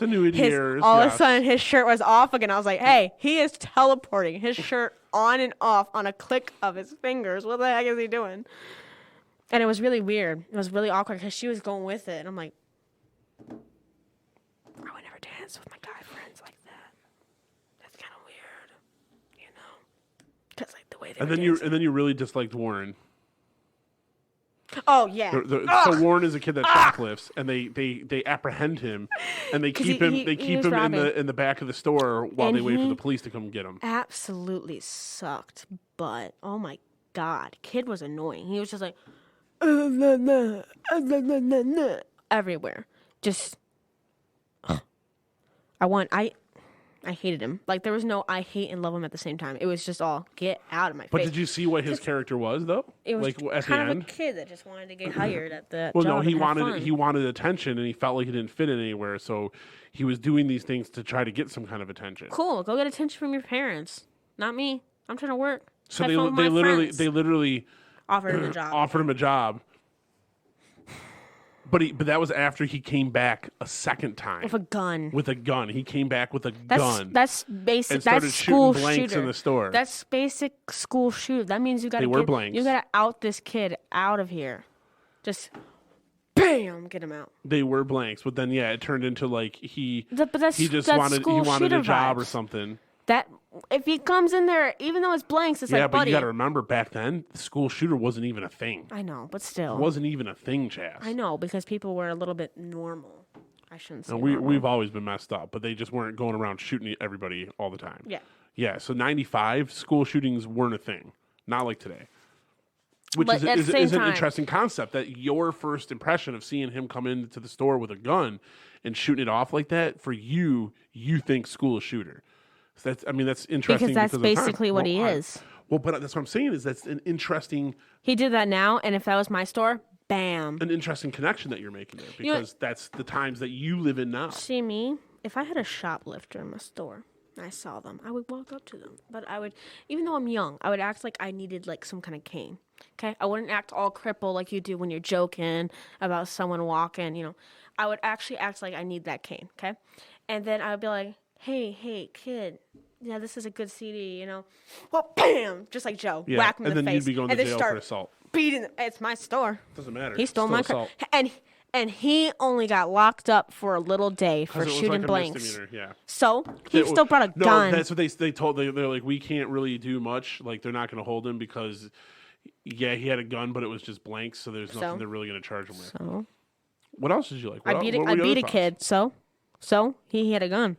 all of a sudden his shirt was off again. I was like, "Hey, he is teleporting his shirt on and off on a click of his fingers. What the heck is he doing?" And it was really weird. It was really awkward because she was going with it, and I'm like, I would never dance with my guy friends like that. That's kind of weird, you know? Because like the way they. And then you really disliked Warren. Oh yeah. So Warren is a kid that shoplifts, and they apprehend him, and they keep him in the back of the store while they wait for the police to come get him. Absolutely sucked, but oh my god, kid was annoying. He was just like everywhere. Just I hated him. Like there was no I hate and love him at the same time. It was just all get out of my face. But did you see what his character was though? It was like at kind the of end? a kid that just wanted to get hired at the well, job. No, he wanted attention, and he felt like he didn't fit in anywhere. So he was doing these things to try to get some kind of attention. Cool, go get attention from your parents, not me. I'm trying to work. So they literally offered him a job. But that was after he came back a second time with a gun. He came back with a gun. That's basic. And started that's school shooting blanks shooter in the store. That's basic school shooter. That means you got to blanks. You got to out this kid out of here. Just bam, get him out. They were blanks, but then it turned into like he just wanted a job or something. That if he comes in there, even though it's blanks, it's like, but you got to remember back then, the school shooter wasn't even a thing. I know, but still, it wasn't even a thing, Chaz. I know because people were a little bit normal. I shouldn't say. And we've always been messed up, but they just weren't going around shooting everybody all the time. Yeah. So 95 school shootings weren't a thing, not like today. Which is an interesting concept that your first impression of seeing him come into the store with a gun and shooting it off like that for you think school shooter. So that's interesting because that's basically what he is. But that's what I'm saying is that's an interesting. He did that now, and if that was my store, bam. An interesting connection that you're making there because that's the times that you live in now. See me? If I had a shoplifter in my store, and I saw them, I would walk up to them. But I would, even though I'm young, I would act like I needed like some kind of cane. Okay, I wouldn't act all crippled like you do when you're joking about someone walking. You know, I would actually act like I need that cane. Okay, and then I would be like, hey, kid, yeah, this is a good CD, you know. Well, bam, just like Joe, whack him in the face. And then you'd be going to jail for assault. Beating. It's my store. Doesn't matter. He stole my car, and he only got locked up for a little day for shooting blanks. Yeah. So he still brought a gun. No, that's what they told. They're like, we can't really do much. Like they're not going to hold him because, he had a gun, but it was just blanks. So there's nothing they're really going to charge him with. So, what else did you like? I beat a kid. So he had a gun.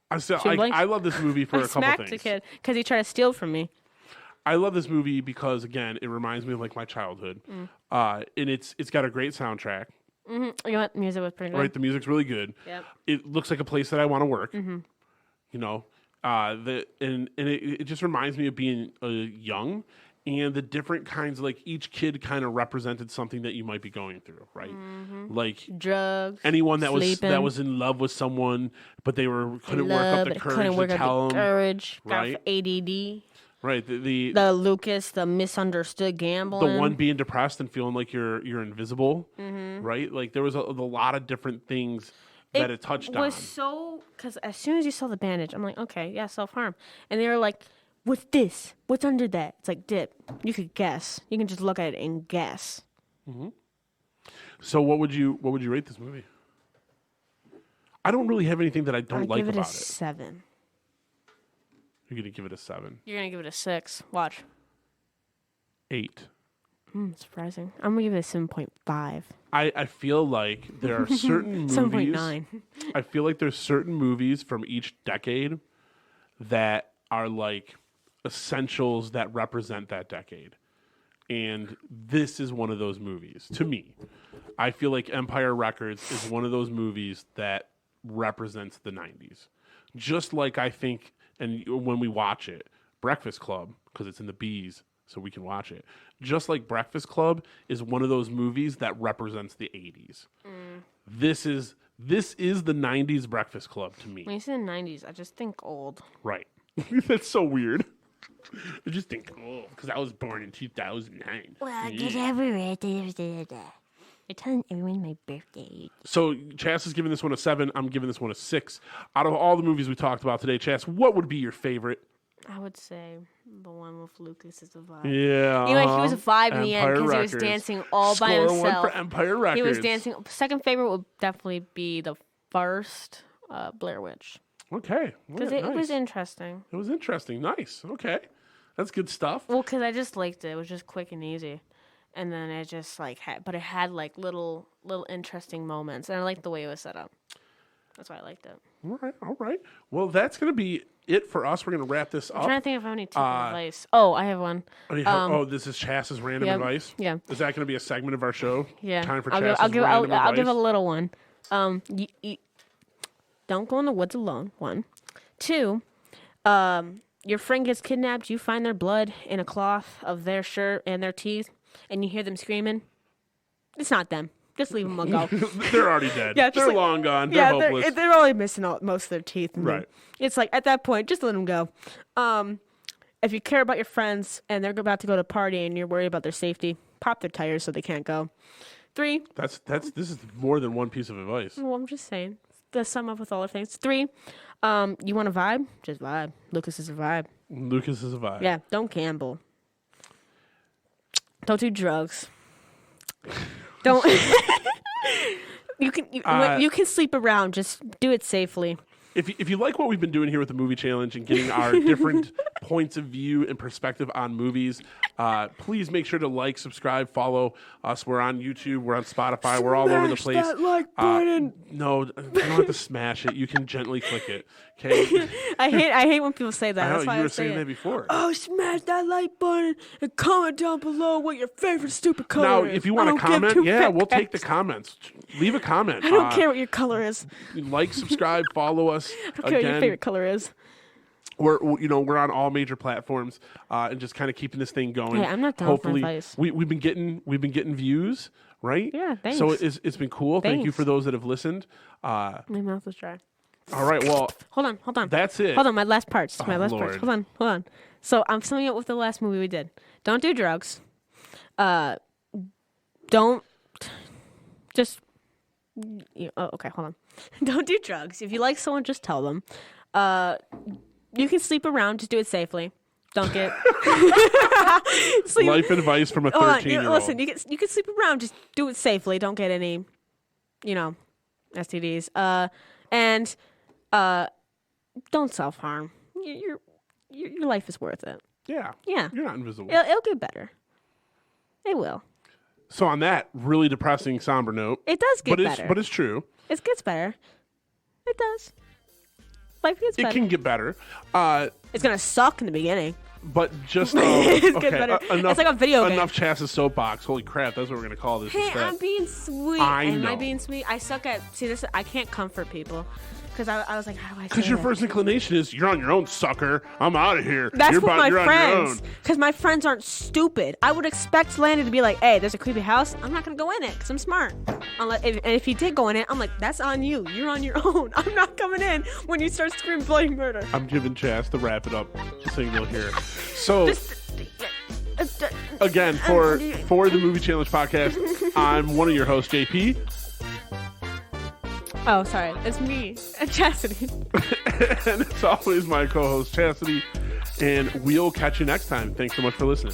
I love this movie for a couple things. I smacked a kid because he tried to steal from me. I love this movie because again, it reminds me of like my childhood, and it's got a great soundtrack. Mm-hmm. You know what? The music was pretty good. Right, the music's really good. Yep. It looks like a place that I want to work. Mm-hmm. You know, it just reminds me of being young. And the different kinds, like each kid kind of represented something that you might be going through, right? Mm-hmm. Like drugs, anyone that sleeping. was in love with someone, but they couldn't work up the courage to tell them. Right? ADD. Right. The Lucas, the misunderstood gambling. The one being depressed and feeling like you're invisible, mm-hmm. right? Like there was a lot of different things that it touched on. It was so because as soon as you saw the bandage, I'm like, okay, yeah, self-harm, and they were like. What's this? What's under that? It's like dip. You could guess. You can just look at it and guess. Mm-hmm. So what would you rate this movie? I don't really have anything that I don't like give it about a it. 7. You're gonna give it a 7. You're gonna give it a 6. Watch. 8. Surprising. I'm gonna give it a 7.5. I feel like there are certain movies. 7.9. I feel like there's certain movies from each decade that are like essentials that represent that decade. And this is one of those movies to me. I feel like Empire Records is one of those movies that represents the 90s. Just like I think, and when we watch it, Breakfast Club, because it's in the B's, so we can watch it. Just like Breakfast Club is one of those movies that represents the 80s. This is the 90s Breakfast Club to me. When you say the 90s, I just think old. Right. That's so weird. I just think, because I was born in 2009. Well, you're telling everyone my birthday. So Chas is giving this one a 7. I'm giving this one a 6. Out of all the movies we talked about today, Chas, what would be your favorite? I would say the one with Lucas is a vibe. Yeah. You know, he was a vibe in the end Empire because he was Records. dancing all by Score himself. 1 for Empire Records. He was dancing. Second favorite would definitely be the first Blair Witch. Okay. Because it was interesting. It was interesting. Nice. Okay. That's good stuff. Well, because I just liked it. It was just quick and easy. And then it just like but it had like little interesting moments. And I liked the way it was set up. That's why I liked it. All right. Well, that's going to be it for us. We're going to wrap this up. I'm trying to think if I have any tip of advice. Oh, I have one. This is Chas's random advice? Yeah. Is that going to be a segment of our show? Yeah. Time for I'll Chas's random advice? I'll give a little one. Don't go in the woods alone, 1. 2, your friend gets kidnapped, you find their blood in a cloth of their shirt and their teeth, and you hear them screaming. It's not them. Just leave them go. They're already dead. Yeah, they're long gone. They're hopeless. They're only missing most of their teeth. Right. It's like, at that point, just let them go. If you care about your friends and they're about to go to a party and you're worried about their safety, pop their tires so they can't go. 3. This is more than one piece of advice. Well, I'm just saying. To sum up with all the things. 3, you want a vibe? Just vibe. Lucas is a vibe. Lucas is a vibe. Yeah, don't gamble. Don't do drugs. Don't. You can sleep around. Just do it safely. If you like what we've been doing here with the movie challenge and getting our different points of view and perspective on movies, please make sure to like, subscribe, follow us. We're on YouTube. We're on Spotify. We're all over the place. That like button. No, you don't have to smash it. You can gently click it. Okay. I hate when people say that. I know, That's why you I were say saying it. that before. Oh, smash that like button and comment down below what your favorite stupid color Now, is. if you want to comment, we'll take the comments. Leave a comment. I don't care what your color is. Like, subscribe, follow us. I don't care what your favorite color is. We're on all major platforms and just kind of keeping this thing going. Hey, I'm not down Hopefully, for advice. we've been getting views, right? Yeah, thanks. So it's been cool. Thank you Thanks. for those that have listened. My mouth is dry. All right, well, Hold on. that's it. Hold on, my last parts. Lord. Hold on. So I'm summing up with the last movie we did. Don't do drugs. Don't just. Okay, hold on. Don't do drugs. If you like someone, just tell them. You can sleep around. Just do it safely. Don't get sleep. Life advice from a Hold on, 13-year-old. listen, you can sleep around. Just do it safely. Don't get any, STDs. And don't self harm. Your life is worth it. Yeah. Yeah. You're not invisible. It'll get better. It will. So on that really depressing, somber note, It does get better. But it's true. It gets better. It does. Life gets better. It can get better. It's gonna suck in the beginning. But just It's get better. Enough, It's like a video game. Enough Chas's soapbox. Holy crap! That's what we're gonna call this. Hey, instead. I'm being sweet. I know. I being sweet? I suck at this. I can't comfort people because I was like, how do I? Because say your this? first inclination is you're on your own, sucker. I'm out of here. That's you're what my you're friends. on your own. Because my friends aren't stupid. I would expect Landon to be like, "Hey, there's a creepy house. I'm not gonna go in it because I'm smart." And if he did go in it, I'm like, "That's on you. You're on your own. I'm not coming in when you start screaming bloody murder." I'm giving Chas to wrap it up so you'll hear. So again, for the Movie Challenge podcast, I'm one of your hosts, JP. Oh, sorry. It's me, Chastity. And it's always my co-host, Chastity. And we'll catch you next time. Thanks so much for listening.